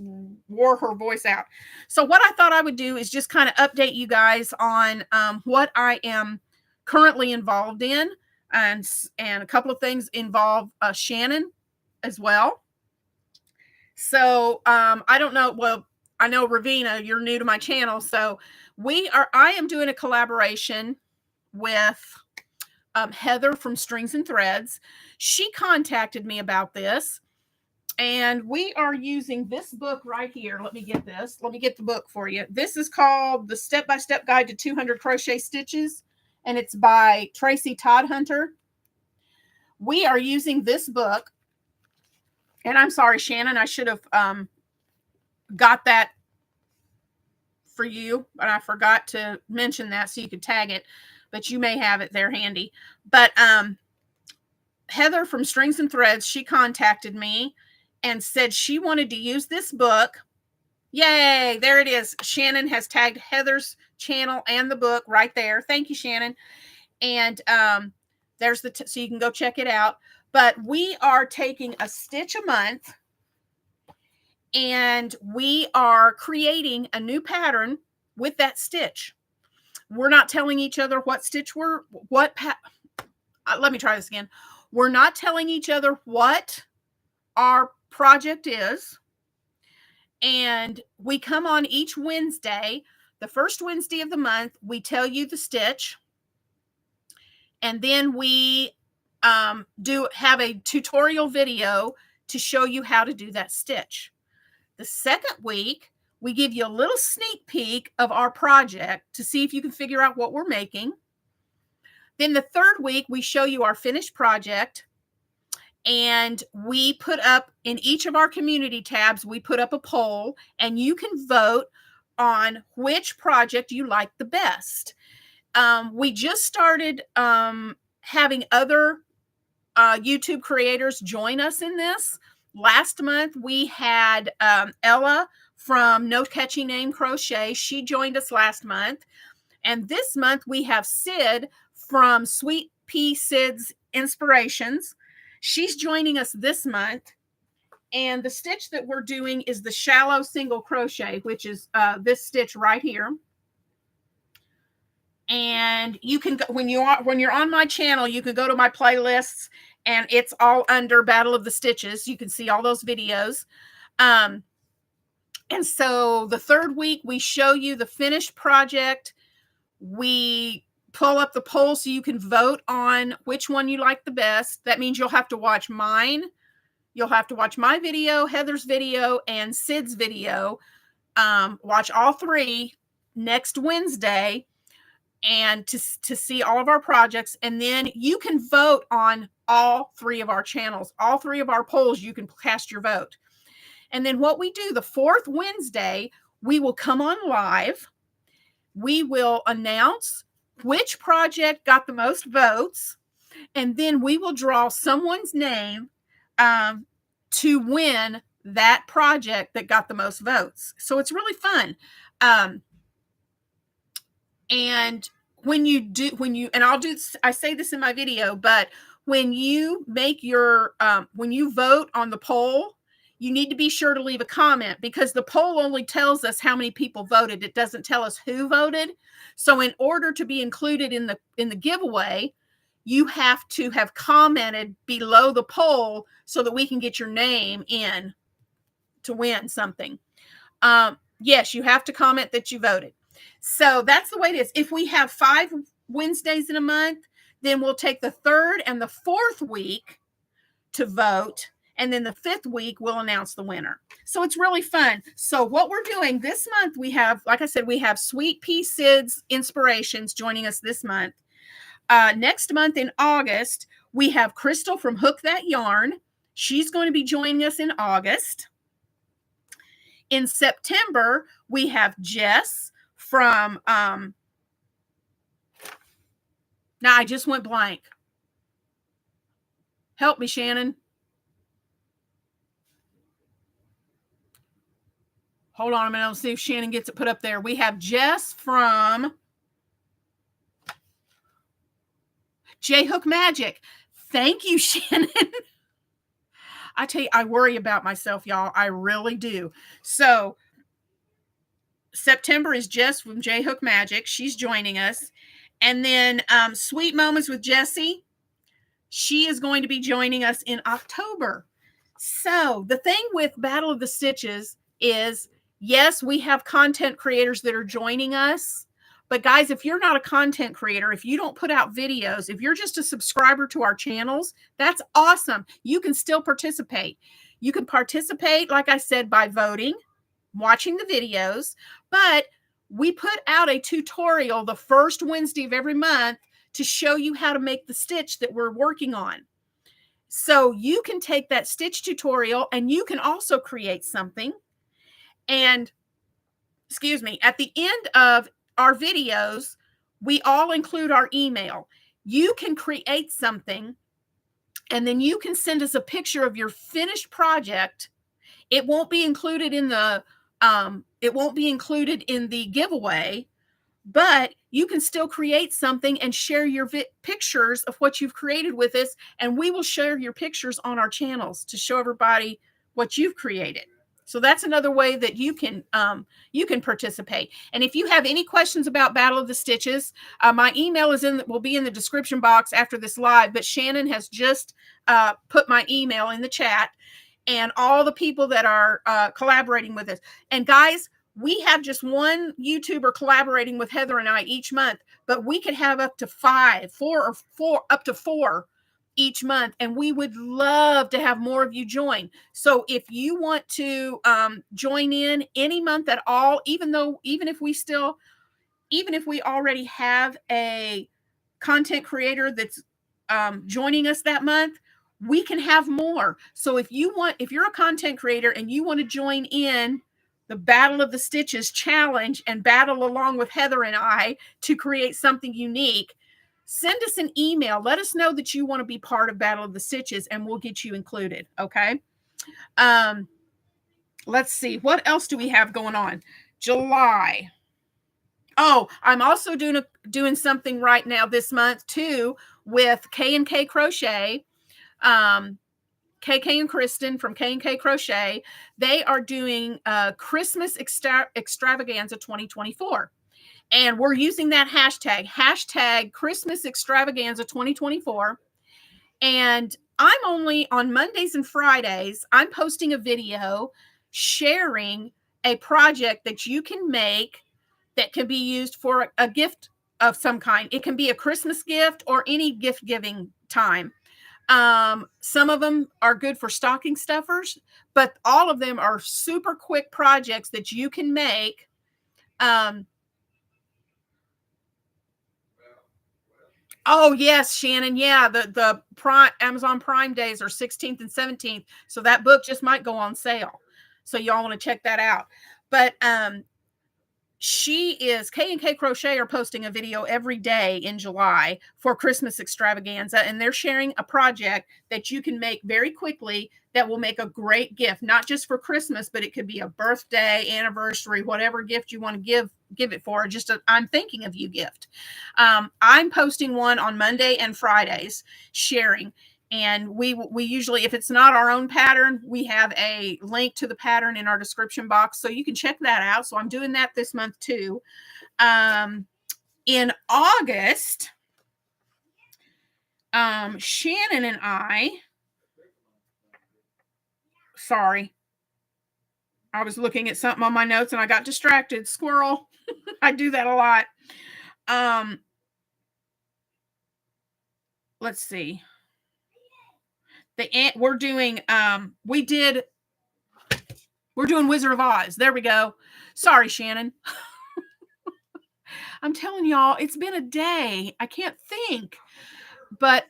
wore her voice out. So what I thought I would do is just kind of update you guys on what I am currently involved in, and a couple of things involve Shannon as well. So I don't know. Well, I know, Ravina, you're new to my channel, so I am doing a collaboration with Heather from Strings and Threads. She contacted me about this, and we are using this book right here. Let me get this. Let me get the book for you. This is called The Step-by-Step Guide to 200 Crochet Stitches, and it's by Tracy Todd-Hunter. We are using this book, and I'm sorry, Shannon, I should have got that for you, but I forgot to mention that so you could tag it, but you may have it there handy. But Heather from Strings and Threads, she contacted me and said she wanted to use this book. Yay, there it is. Shannon has tagged Heather's channel and the book right there. Thank you, Shannon. And there's so you can go check it out. But we are taking a stitch a month, and we are creating a new pattern with that stitch. We're not telling each other what stitch let me try this again. We're not telling each other what our project is. And we come on each Wednesday, the first Wednesday of the month, we tell you the stitch. And then we have a tutorial video to show you how to do that stitch. The second week, we give you a little sneak peek of our project to see if you can figure out what we're making. Then the third week, we show you our finished project, and we put up in each of our community tabs, we put up a poll, and you can vote on which project you like the best. We just started having other YouTube creators join us in this. Last month, we had Ella from No Catchy Name Crochet. She joined us last month. And this month, we have Sid from Sweet Pea Sid's Inspirations. She's joining us this month. And the stitch that we're doing is the shallow single crochet, which is this stitch right here. And you can go, when you're on my channel, you can go to my playlists, and it's all under Battle of the Stitches. You can see all those videos. And so the third week, we show you the finished project. We pull up the poll so you can vote on which one you like the best. That means you'll have to watch mine. You'll have to watch my video, Heather's video, and Sid's video. Watch all three next Wednesday, and to see all of our projects. And then you can vote on all three of our channels, all three of our polls. You can cast your vote. And then what we do, the fourth Wednesday, we will come on live. We will announce which project got the most votes, and then we will draw someone's name to win that project that got the most votes. So it's really fun. And I say this in my video, but when you make when you vote on the poll, you need to be sure to leave a comment, because the poll only tells us how many people voted. It doesn't tell us who voted. So in order to be included in the giveaway, you have to have commented below the poll so that we can get your name in to win something. Yes, you have to comment that you voted. So that's the way it is. If we have 5 Wednesdays in a month, then we'll take the 3rd and the 4th week to vote. And then the 5th week, we'll announce the winner. So it's really fun. So what we're doing this month, we have, like I said, we have Sweet Pea Sid's Inspirations joining us this month. Next month in August, we have Crystal from Hook That Yarn. She's going to be joining us in August. In September, we have Jess from, now I just went blank. Help me, Shannon. Hold on a minute. I'll see if Shannon gets it put up there. We have Jess from J Hook Magic. Thank you, Shannon. I tell you, I worry about myself, y'all. I really do. So September is Jess from J Hook Magic. She's joining us. And then Sweet Moments with Jessie. She is going to be joining us in October. So the thing with Battle of the Stitches is, yes, we have content creators that are joining us. But guys, if you're not a content creator, if you don't put out videos, if you're just a subscriber to our channels, that's awesome. You can still participate. You can participate, like I said, by voting, watching the videos, but we put out a tutorial the first Wednesday of every month to show you how to make the stitch that we're working on. So you can take that stitch tutorial and you can also create something. And, excuse me, at the end of our videos, we all include our email. You can create something and then you can send us a picture of your finished project. It won't be included in the giveaway, but you can still create something and share your pictures of what you've created with us, and we will share your pictures on our channels to show everybody what you've created. So that's another way that you can participate. And if you have any questions about Battle of the Stitches, my email will be in the description box after this live, but Shannon has just put my email in the chat, and all the people that are collaborating with us. And guys, we have just one YouTuber collaborating with Heather and I each month, but we could have up to 4 up to 4 each month. And we would love to have more of you join. So if you want to join in any month at all, even if we already have a content creator that's joining us that month, we can have more. So if you're a content creator and you want to join in the Battle of the Stitches challenge and battle along with Heather and I to create something unique, send us an email. Let us know that you want to be part of Battle of the Stitches and we'll get you included. Okay. Let's see. What else do we have going on? July. Oh, I'm also doing something right now this month too with K&K Crochet. KK and Kristen from K&K Crochet. They are doing Christmas Extravaganza 2024. And we're using that hashtag Christmas Extravaganza 2024. And I'm only on Mondays and Fridays, I'm posting a video sharing a project that you can make that can be used for a gift of some kind. It can be a Christmas gift or any gift giving time. Some of them are good for stocking stuffers, but all of them are super quick projects that you can make. Oh yes, Shannon. Yeah. The Amazon Prime days are 16th and 17th. So that book just might go on sale. So y'all want to check that out. But she is K&K Crochet are posting a video every day in July for Christmas extravaganza, and they're sharing a project that you can make very quickly that will make a great gift, not just for Christmas, but it could be a birthday, anniversary, whatever gift you want to give it for. Just a I'm thinking of you gift. I'm posting one on Monday and Fridays sharing. And we usually, if it's not our own pattern, we have a link to the pattern in our description box, so you can check that out. So I'm doing that this month too. In August, Shannon and I, sorry, I was looking at something on my notes and I got distracted. Squirrel. I do that a lot. Let's see. We're doing Wizard of Oz. There we go. Sorry, Shannon. I'm telling y'all, it's been a day. I can't think. But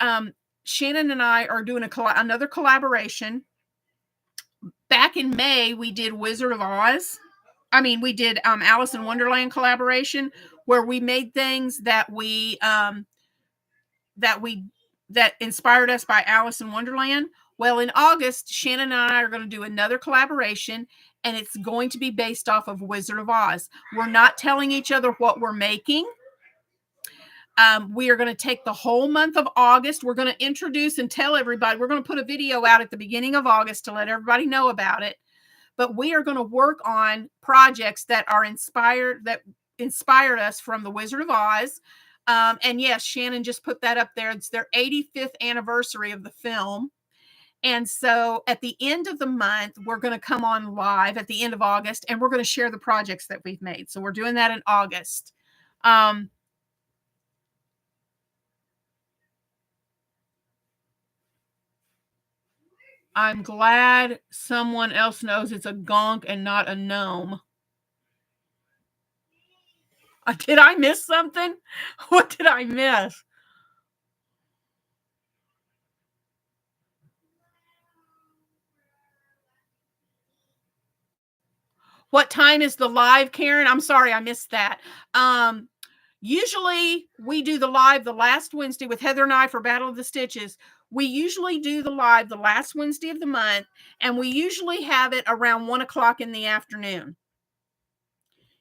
Shannon and I are doing another collaboration. Back in May, we did Wizard of Oz. We did Alice in Wonderland collaboration, where we made things that that inspired us by Alice in Wonderland. Well, in August, Shannon and I are going to do another collaboration, and it's going to be based off of Wizard of Oz. We're not telling each other what we're making. We are going to take the whole month of August. We're going to introduce and tell everybody. We're going to put a video out at the beginning of August to let everybody know about it. But we are going to work on projects that inspired us from the Wizard of Oz. And yes, Shannon just put that up there. It's their 85th anniversary of the film. And so at the end of the month, we're going to come on live at the end of August, and we're going to share the projects that we've made. So we're doing that in August. I'm glad someone else knows it's a gonk and not a gnome. Did I miss something? What did I miss? What time is the live, Karen? I'm sorry, I missed that. Usually we do the live the last Wednesday with Heather and I for Battle of the Stitches. We usually do the live the last Wednesday of the month, and we usually have it around 1 o'clock in the afternoon.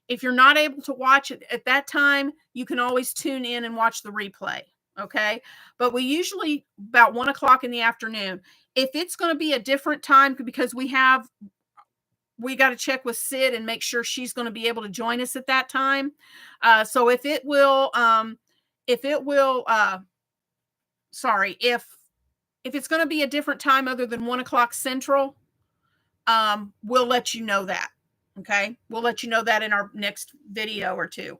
If you're not able to watch it at that time, you can always tune in and watch the replay. Okay. But we usually about 1 o'clock in the afternoon. If it's going to be a different time, because we got to check with Sid and make sure she's going to be able to join us at that time. So if it's going to be a different time other than 1 o'clock Central, we'll let you know that. Okay. We'll let you know that in our next video or two.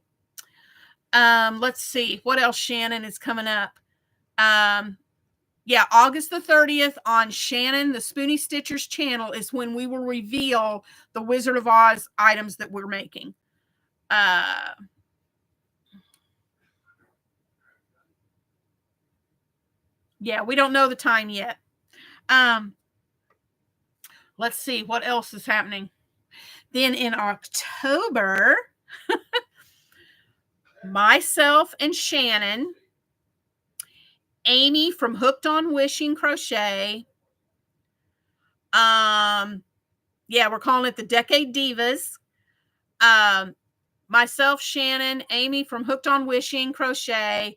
Let's see what else, Shannon, is coming up. Yeah, August the 30th on Shannon, the Spoonie Stitchers channel, is when we will reveal the Wizard of Oz items that we're making. Yeah, we don't know the time yet. Let's see what else is happening. Then in October, myself and Shannon, Amy from Hooked on Wishing Crochet. Yeah, we're calling it the Decade Divas. Myself, Shannon, Amy from Hooked on Wishing Crochet,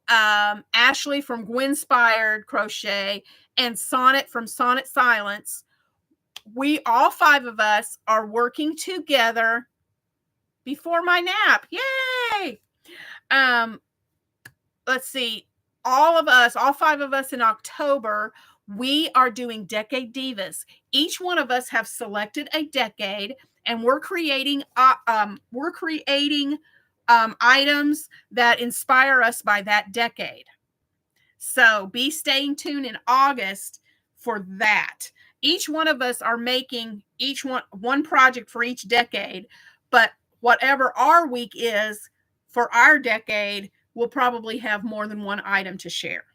Ashley from Gwen-Spired Crochet, and Sonnet from Sonnet Silence. We, all 5 of us, are working together before my nap. Yay! Let's see. All 5 of us in October, we are doing Decade Divas. Each one of us have selected a decade, and we're creating items that inspire us by that decade. So be staying tuned in August for that. Each one of us are making one project for each decade, but whatever our week is for our decade, we'll probably have more than one item to share.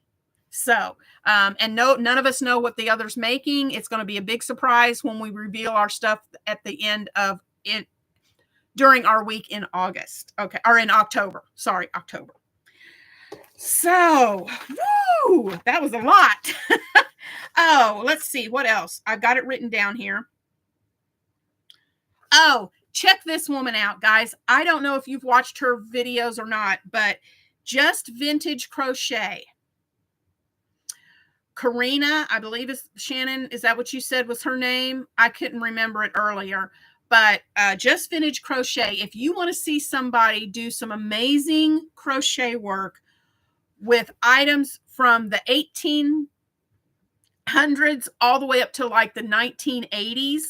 So, and no, none of us know what the other's making. It's going to be a big surprise when we reveal our stuff at the end of it during our week in August. Okay. Or in October. Sorry, October. So, woo, that was a lot. Oh, let's see what else. I've got it written down here. Oh, check this woman out, guys. I don't know if you've watched her videos or not, but Just Vintage Crochet. Karina, I believe is Shannon. Is that what you said was her name? I couldn't remember it earlier, but Just Vintage Crochet. If you want to see somebody do some amazing crochet work with items from the 1800s all the way up to like the 1980s,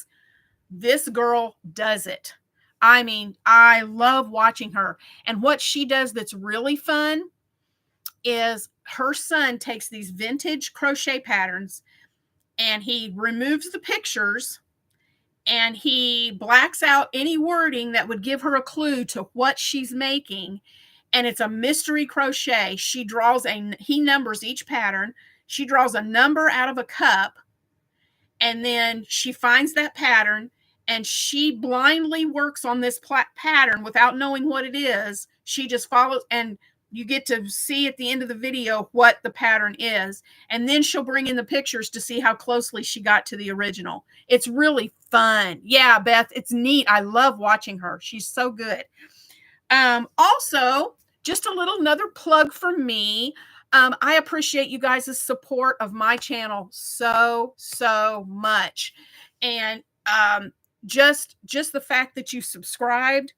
this girl does it. I mean, I love watching her. And what she does that's really fun is her son takes these vintage crochet patterns and he removes the pictures and he blacks out any wording that would give her a clue to what she's making. And it's a mystery crochet. He numbers each pattern. She draws a number out of a cup, and then she finds that pattern and she blindly works on this pattern without knowing what it is. She just follows, and you get to see at the end of the video what the pattern is. And then she'll bring in the pictures to see how closely she got to the original. It's really fun. Yeah, Beth, it's neat. I love watching her. She's so good. Also, just another plug for me. I appreciate you guys' support of my channel so much. And just the fact that you subscribed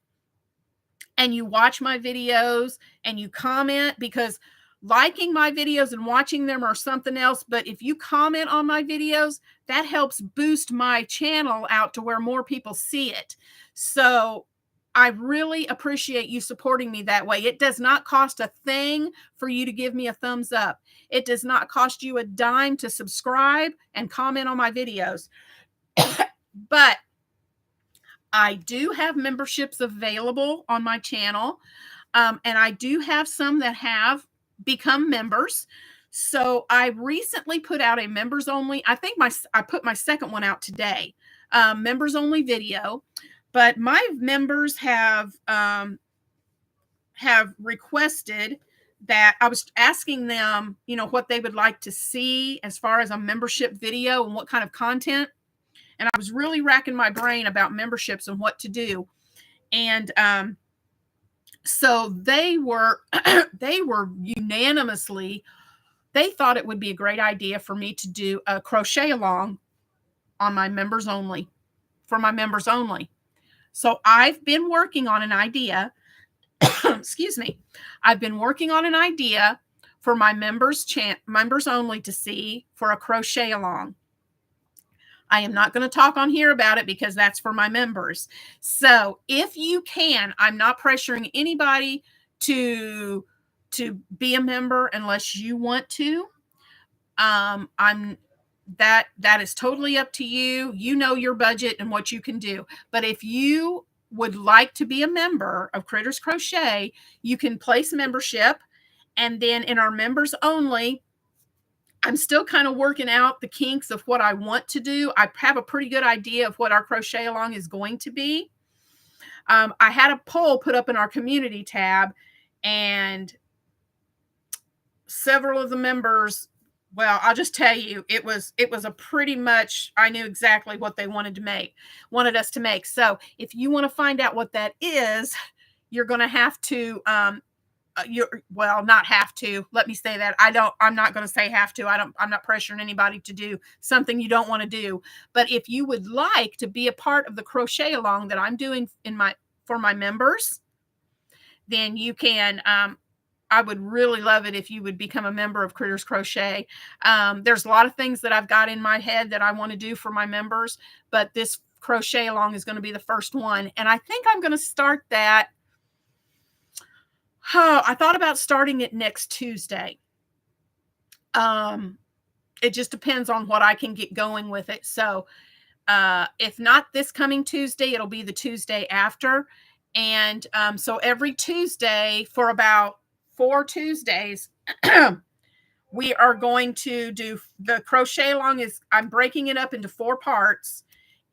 and you watch my videos and you comment, because liking my videos and watching them are something else. But if you comment on my videos, that helps boost my channel out to where more people see it. So I really appreciate you supporting me that way. It does not cost a thing for you to give me a thumbs up. It does not cost you a dime to subscribe and comment on my videos. But I do have memberships available on my channel. And I do have some that have become members. So I recently put out a members only. I think I put my second one out today, members only video. But my members have requested that I was asking them, what they would like to see as far as a membership video and what kind of content. And I was really racking my brain about memberships and what to do. And so they were unanimously, they thought it would be a great idea for me to do a crochet along on my members only, for my members only. So I've been working on an idea. Excuse me. I've been working on an idea for my members only to see for a crochet along. I am not going to talk on here about it because that's for my members. So if you can, I'm not pressuring anybody to be a member unless you want to. That is totally up to you. You know your budget and what you can do. But if you would like to be a member of Critters Crochet, you can place membership. And then in our members only, I'm still kind of working out the kinks of what I want to do. I have a pretty good idea of what our crochet along is going to be. I had a poll put up in our community tab, and several of the members, well, I'll just tell you, it was a pretty much, I knew exactly what they wanted us to make. So if you want to find out what that is, you're going to have to, not have to, let me say that. I'm not going to say have to. I'm not pressuring anybody to do something you don't want to do. But if you would like to be a part of the crochet along that I'm doing for my members, then you can, I would really love it if you would become a member of Critters Crochet. There's a lot of things that I've got in my head that I want to do for my members, but this crochet along is going to be the first one. And I think I'm going to start that. I thought about starting it next Tuesday. It just depends on what I can get going with it. So if not this coming Tuesday, it'll be the Tuesday after. And so every Tuesday for about 4 Tuesdays, we are going to do the crochet along. I'm breaking it up into 4 parts,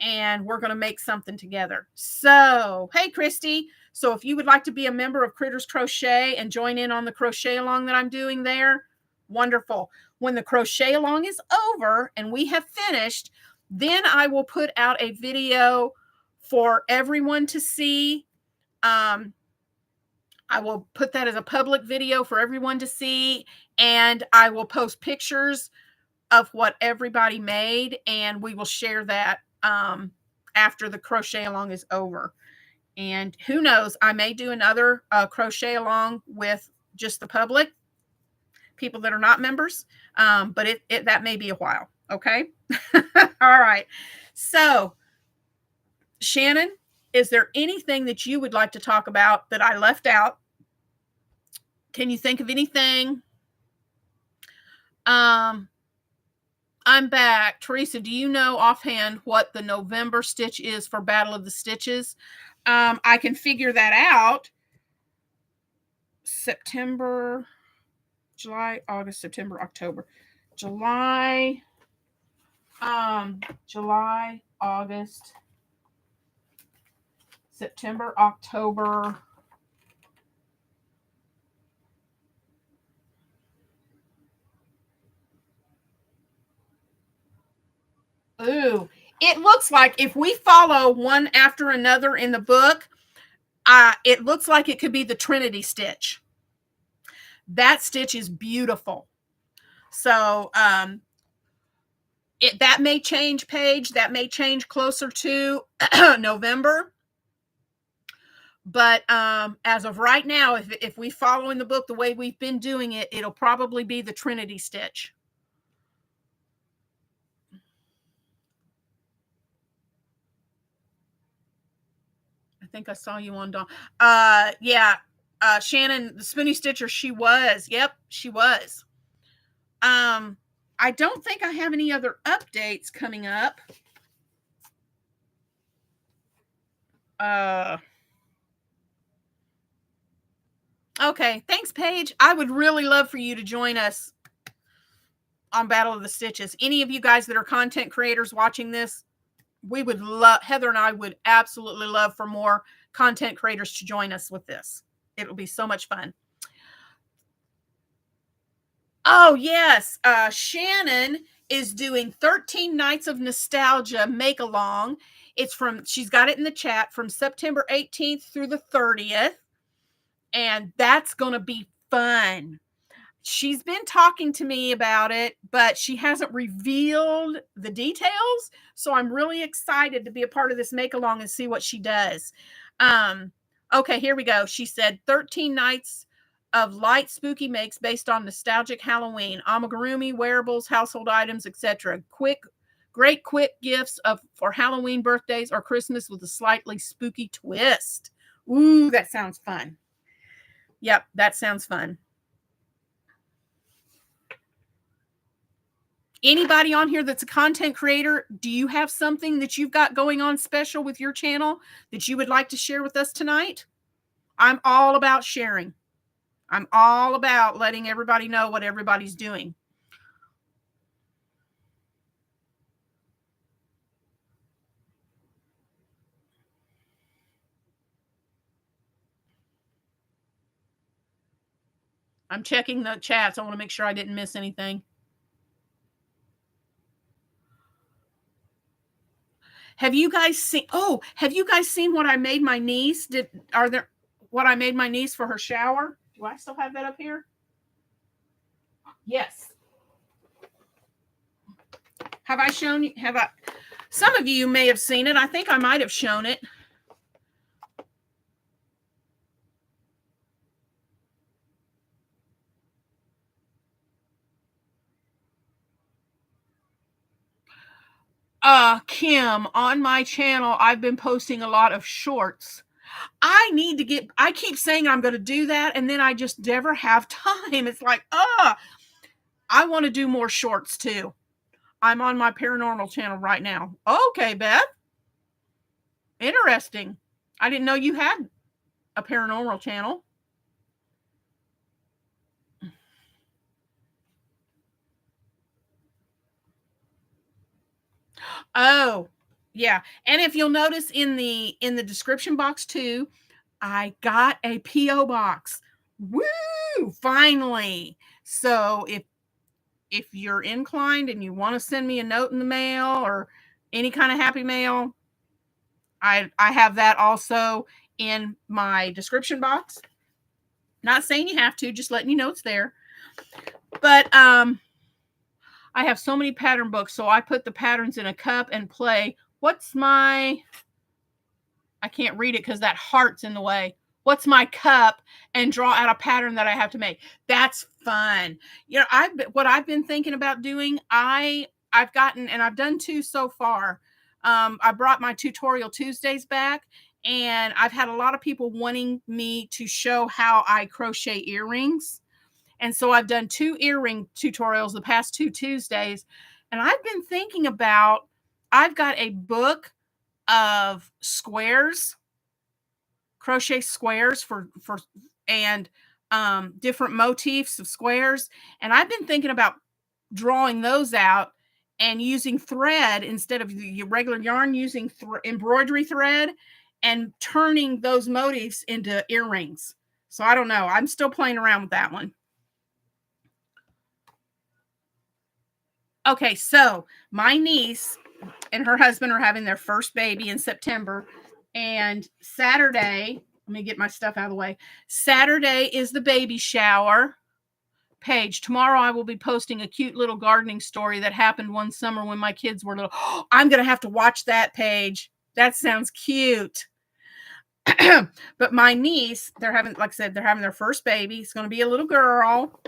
and we're going to make something together. So, hey, Christy. So if you would like to be a member of Critters Crochet and join in on the crochet along that I'm doing there, wonderful. When the crochet along is over and we have finished, then I will put out a video for everyone to see. I will put that as a public video for everyone to see, and I will post pictures of what everybody made, and we will share that after the crochet along is over. And who knows, I may do another crochet along with just the public, people that are not members, but that may be a while. Okay. All right. So, Shannon, is there anything that you would like to talk about that I left out? Can you think of anything? I'm back. Teresa, do you know offhand what the November stitch is for Battle of the Stitches? I can figure that out. September, July, August, September, October. July, August, September, October. Ooh, it looks like if we follow one after another in the book, it looks like it could be the Trinity stitch. That stitch is beautiful. So that may change, Paige. That may change closer to November. But as of right now, if we follow in the book the way we've been doing it, it'll probably be the Trinity stitch. I think I saw you on Dawn. Yeah. Shannon, the Spoonie Stitcher, she was. Yep, she was. I don't think I have any other updates coming up. Okay, thanks, Paige. I would really love for you to join us on Battle of the Stitches. Any of you guys that are content creators watching this, we would love, Heather and I would absolutely love for more content creators to join us with this. It'll be so much fun. Oh, yes. Shannon is doing 13 Nights of Nostalgia Make Along. She's got it in the chat, from September 18th through the 30th. And that's going to be fun. She's been talking to me about it, but she hasn't revealed the details. So I'm really excited to be a part of this make along and see what she does. Okay, here we go. She said 13 nights of light spooky makes based on nostalgic Halloween, amigurumi, wearables, household items, etc. Great quick gifts for Halloween, birthdays, or Christmas with a slightly spooky twist. Ooh, that sounds fun. Yep, that sounds fun. Anybody on here that's a content creator, do you have something that you've got going on special with your channel that you would like to share with us tonight? I'm all about sharing. I'm all about letting everybody know what everybody's doing. I'm checking the chats. I want to make sure I didn't miss anything. Have you guys seen what I made my niece? What I made my niece for her shower? Do I still have that up here? Yes. Have I shown you? Some of you may have seen it. I think I might have shown it. Kim, on my channel, I've been posting a lot of shorts. I keep saying I'm going to do that, and then I just never have time. It's like, I want to do more shorts too. I'm on my paranormal channel right now. Okay, Beth. Interesting. I didn't know you had a paranormal channel. Oh, yeah. And if you'll notice in the description box too, I got a PO box. Woo! Finally. So if you're inclined and you want to send me a note in the mail or any kind of happy mail, I have that also in my description box. Not saying you have to, just letting you know it's there. But I have so many pattern books, so I put the patterns in a cup and play. I can't read it because that heart's in the way. What's my cup? And draw out a pattern that I have to make. That's fun. You know, what I've been thinking about doing, I've gotten, and I've done 2 so far. I brought my tutorial Tuesdays back, and I've had a lot of people wanting me to show how I crochet earrings. And so I've done 2 earring tutorials the past 2 Tuesdays. And I've been thinking about, I've got a book of squares, crochet squares and different motifs of squares. And I've been thinking about drawing those out and using thread instead of the regular yarn, using embroidery thread and turning those motifs into earrings. So I don't know. I'm still playing around with that one. Okay, so my niece and her husband are having their first baby in September. And Saturday, let me get my stuff out of the way. Saturday is the baby shower. Paige, tomorrow I will be posting a cute little gardening story that happened one summer when my kids were little. Oh, I'm going to have to watch that, Paige. That sounds cute. But my niece, they're having, like I said, they're having their first baby. It's going to be a little girl.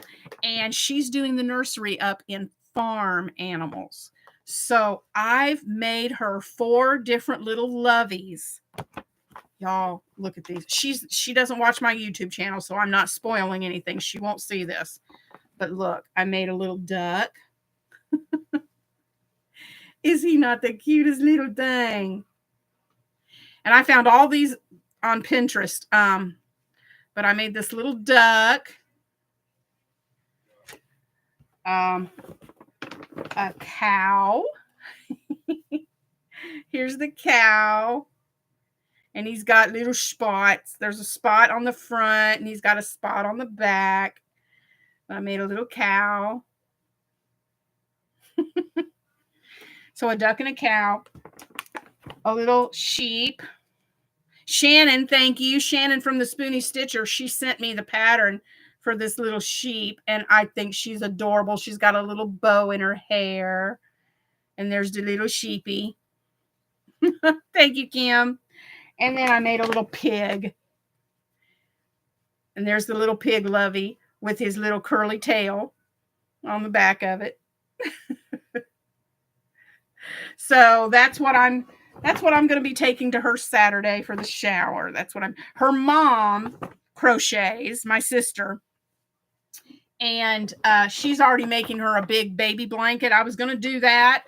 And she's doing the nursery up in farm animals. So I've made her 4 different little loveys. Y'all, look at these. She doesn't watch my YouTube channel, so I'm not spoiling anything. She won't see this. But look, I made a little duck. Is he not the cutest little thing? And I found all these on Pinterest. But I made this little duck. A cow. Here's the cow. And he's got little spots. There's a spot on the front, and he's got a spot on the back. I made a little cow. So a duck and a cow. A little sheep. Shannon, thank you. Shannon from the Spoonie Stitcher. She sent me the pattern for this little sheep, and I think she's adorable. She's got a little bow in her hair. And there's the little sheepy. Thank you, Kim. And then I made a little pig. And there's the little pig lovey with his little curly tail on the back of it. So that's what I'm going to be taking to her Saturday for the shower. Her mom crochets, my sister. And she's already making her a big baby blanket. I was going to do that.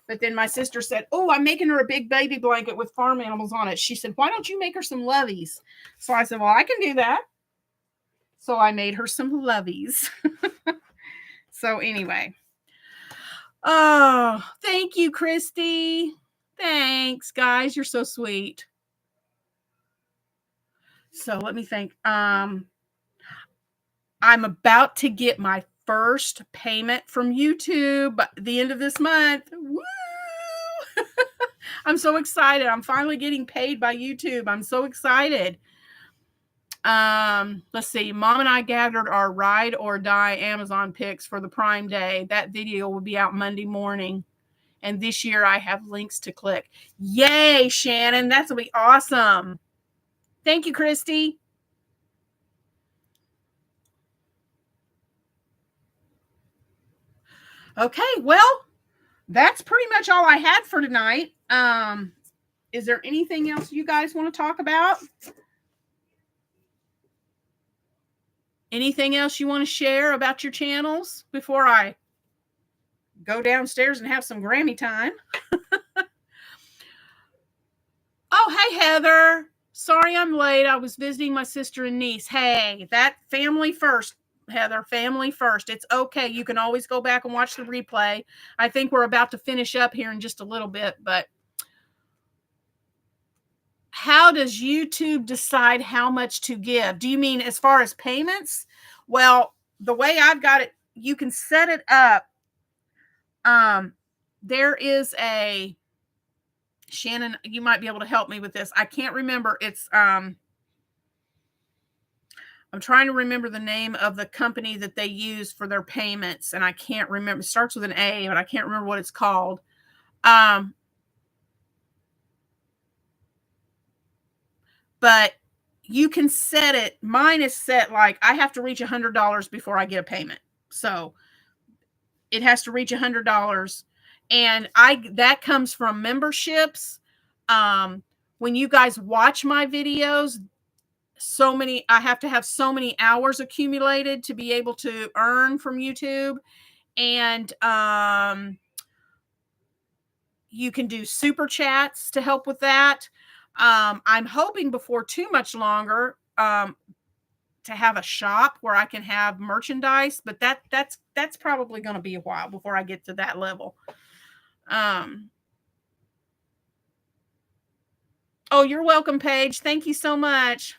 But then my sister said, oh, I'm making her a big baby blanket with farm animals on it. She said, why don't you make her some loveys? So I said, well, I can do that. So I made her some loveys. So anyway. Oh, thank you, Christy. Thanks, guys. You're so sweet. So let me think. I'm about to get my first payment from YouTube at the end of this month. Woo! I'm so excited. I'm finally getting paid by YouTube. I'm so excited. Let's see. Mom and I gathered our ride or die Amazon picks for the Prime Day. That video will be out Monday morning. And this year I have links to click. Yay, Shannon. That's going to be awesome. Thank you, Christy. Okay, well, that's pretty much all I had for tonight. Is there anything else you guys want to talk about? Anything else you want to share about your channels before I go downstairs and have some Grammy time? Oh, hey, Heather. Sorry I'm late. I was visiting my sister and niece. Hey, that family first. Heather, family first. It's okay. You can always go back and watch the replay. I think we're about to finish up here in just a little bit, but how does YouTube decide how much to give? Do you mean as far as payments? Well, the way I've got it, you can set it up. There is a, Shannon, you might be able to help me with this. I can't remember. It's I'm trying to remember the name of the company that they use for their payments, and I can't remember. It starts with an A, but I can't remember what it's called. But you can set it. Mine is set like I have to reach $100 before I get a payment. So it has to reach $100, and that comes from memberships. When you guys watch my videos, I have to have so many hours accumulated to be able to earn from YouTube. And you can do super chats to help with that. I'm hoping before too much longer to have a shop where I can have merchandise, but that's probably going to be a while before I get to that level. Oh, you're welcome, Paige. Thank you so much.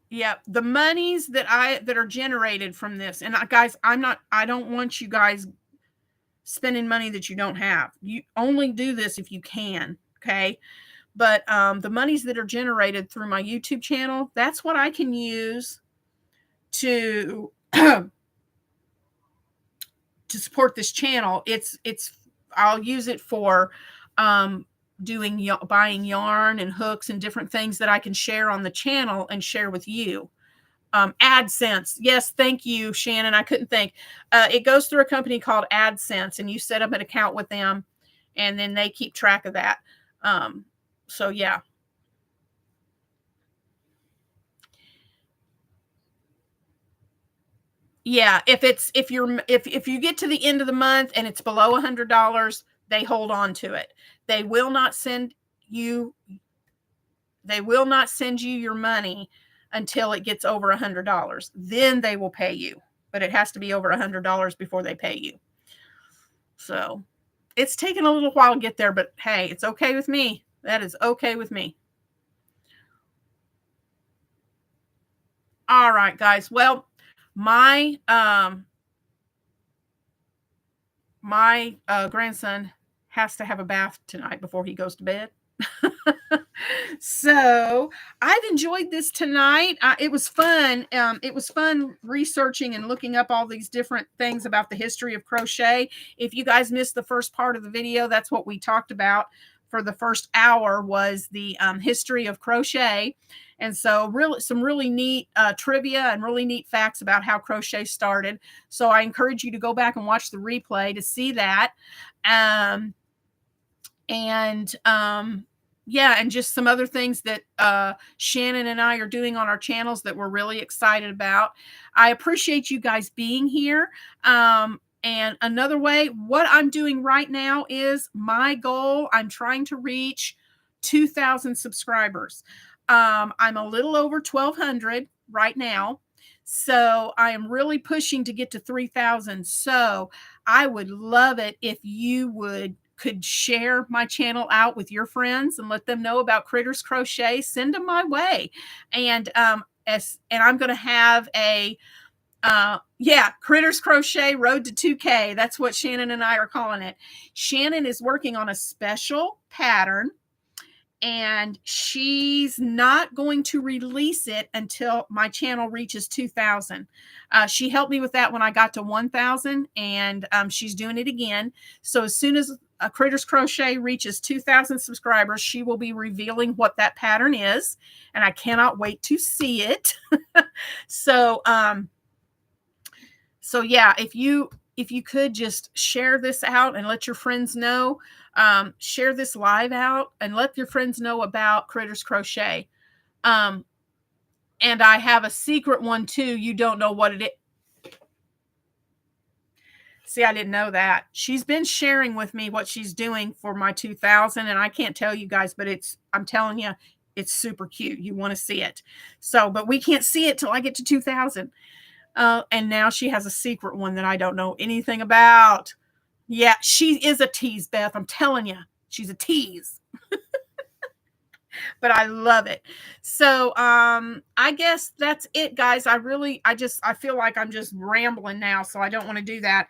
Yeah, the monies that are generated from this, and guys, I don't want you guys spending money that you don't have. You only do this if you can, okay? But the monies that are generated through my YouTube channel, that's what I can use to to support this channel. I'll use it for buying yarn and hooks and different things that I can share on the channel and share with you. AdSense. Yes, thank you, Shannon. I couldn't think. It goes through a company called AdSense, and you set up an account with them, and then they keep track of that. So yeah. Yeah, if you get to the end of the month and it's below $100, they hold on to it. They will not send you your money until it gets over $100. Then they will pay you, but it has to be over $100 before they pay you. So it's taken a little while to get there, but hey, it's okay with me. That is okay with me. All right, guys. Well, my grandson has to have a bath tonight before he goes to bed. So I've enjoyed this tonight. It was fun. It was fun researching and looking up all these different things about the history of crochet. If you guys missed the first part of the video, that's what we talked about for the first hour, was the history of crochet. And so some really neat trivia and really neat facts about how crochet started. So I encourage you to go back and watch the replay to see that. Yeah, and just some other things that Shannon and I are doing on our channels that we're really excited about. I appreciate you guys being here. And another way, what I'm doing right now is my goal. I'm trying to reach 2,000 subscribers. I'm a little over 1,200 right now. So I am really pushing to get to 3,000. So I would love it if you could share my channel out with your friends and let them know about Critters Crochet. Send them my way. And I'm going to have a Critters Crochet Road to 2K. That's what Shannon and I are calling it. Shannon is working on a special pattern, and she's not going to release it until my channel reaches 2,000. She helped me with that when I got to 1,000, and she's doing it again. So as soon as Critters Crochet reaches 2,000 subscribers, she will be revealing what that pattern is, and I cannot wait to see it. So yeah, if you could just share this out and let your friends know, share this live out and let your friends know about Critters Crochet. And I have a secret one too. You don't know what it is. See, I didn't know that. She's been sharing with me what she's doing for my 2,000, and I can't tell you guys, but I'm telling you, It's super cute. You want to see it. So, but we can't see it till I get to 2,000. And now she has a secret one that I don't know anything about. Yeah, she is a tease, Beth. I'm telling you, she's a tease. But I love it. So I guess that's it, guys. I feel like I'm just rambling now, so I don't want to do that.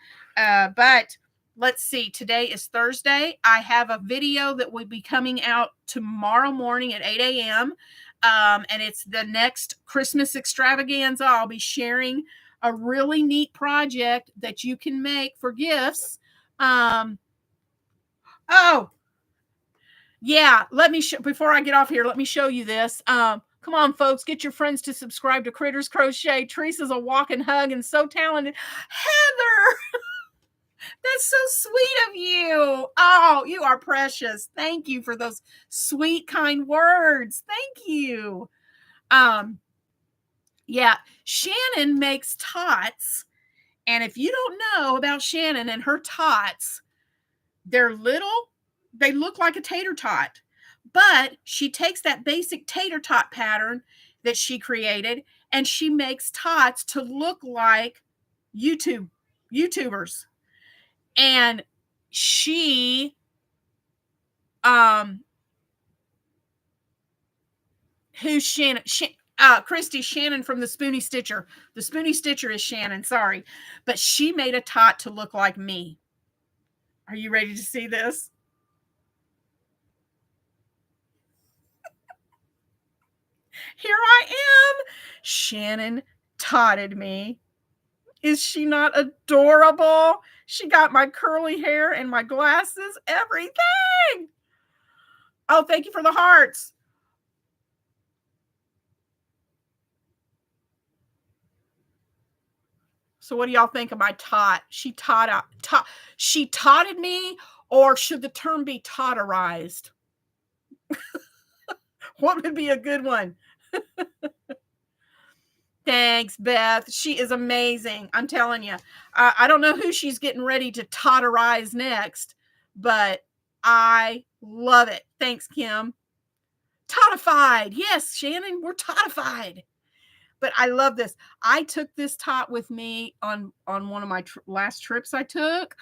But let's see. Today is Thursday. I have a video that will be coming out tomorrow morning at 8 a.m. And it's the next Christmas extravaganza. I'll be sharing a really neat project that you can make for gifts. Oh, yeah, let me before I get off here, let me show you this. Come on, folks, get your friends to subscribe to Critters Crochet. Teresa's a walking hug and so talented. Heather, that's so sweet of you. Oh, you are precious. Thank you for those sweet, kind words. Thank you. Yeah, Shannon makes tots, and if you don't know about Shannon and her tots, they're little. They look like a tater tot, but she takes that basic tater tot pattern that she created and she makes tots to look like YouTubers. And she, who's Shannon? Christy Shannon from the Spoonie Stitcher. The Spoonie Stitcher is Shannon, sorry. But she made a tot to look like me. Are you ready to see this? Here I am. Shannon totted me. Is she not adorable? She got my curly hair and my glasses, everything. Oh, thank you for the hearts. So what do y'all think of my tot? She totted me, or should the term be totterized? What would be a good one? Thanks, Beth. She is amazing. I'm telling you. I don't know who she's getting ready to totterize next, but I love it. Thanks, Kim. Totified. Yes, Shannon, we're totified. But I love this. I took this tot with me on one of my last trips I took.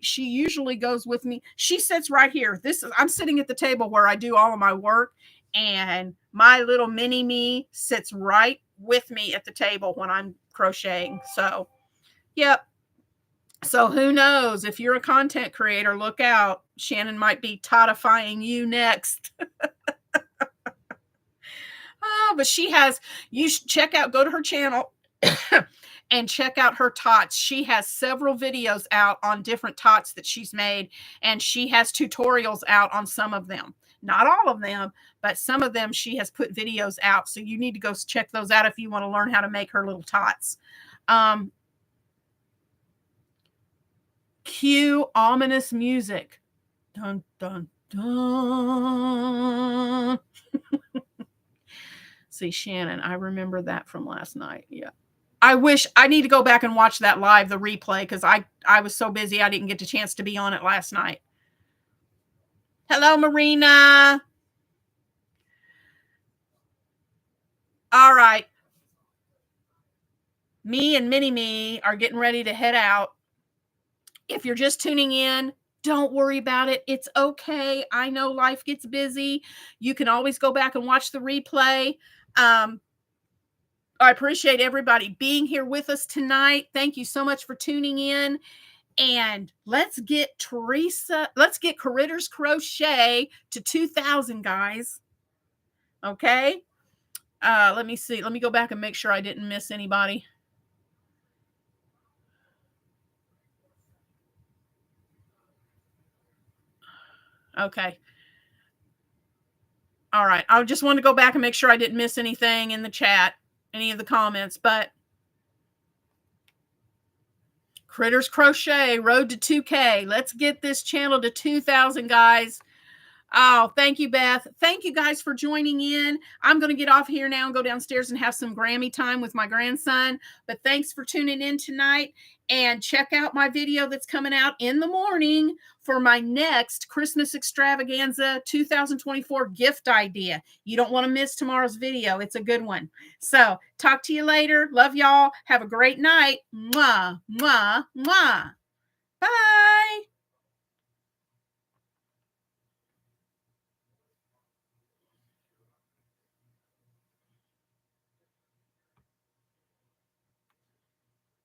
She usually goes with me. She sits right here. I'm sitting at the table where I do all of my work, and my little mini me sits right with me at the table when I'm crocheting. So, yep. So who knows? If you're a content creator, look out. Shannon might be totifying you next. Oh, but you should go to her channel and check out her tots. She has several videos out on different tots that she's made, and she has tutorials out on some of them. Not all of them, but some of them she has put videos out. So you need to go check those out if you want to learn how to make her little tots. Cue ominous music. Dun, dun, dun. See, Shannon, I remember that from last night. Yeah. I need to go back and watch that live, the replay, because I was so busy I didn't get the chance to be on it last night. Hello, Marina. All right. Me and Mini Me are getting ready to head out. If you're just tuning in, don't worry about it. It's okay. I know life gets busy. You can always go back and watch the replay. I appreciate everybody being here with us tonight. Thank you so much for tuning in. And let's get Critters Crochet to 2,000, guys. Okay. Let me see. Let me go back and make sure I didn't miss anybody. Okay. All right. I just want to go back and make sure I didn't miss anything in the chat, any of the comments, but Critters Crochet, road to 2K. Let's get this channel to 2,000, guys. Oh, thank you, Beth. Thank you guys for joining in. I'm going to get off here now and go downstairs and have some Grammy time with my grandson. But thanks for tuning in tonight. And check out my video that's coming out in the morning for my next Christmas Extravaganza 2024 gift idea. You don't want to miss tomorrow's video. It's a good one. So talk to you later. Love y'all. Have a great night. Mwah, mwah, mwah. Bye.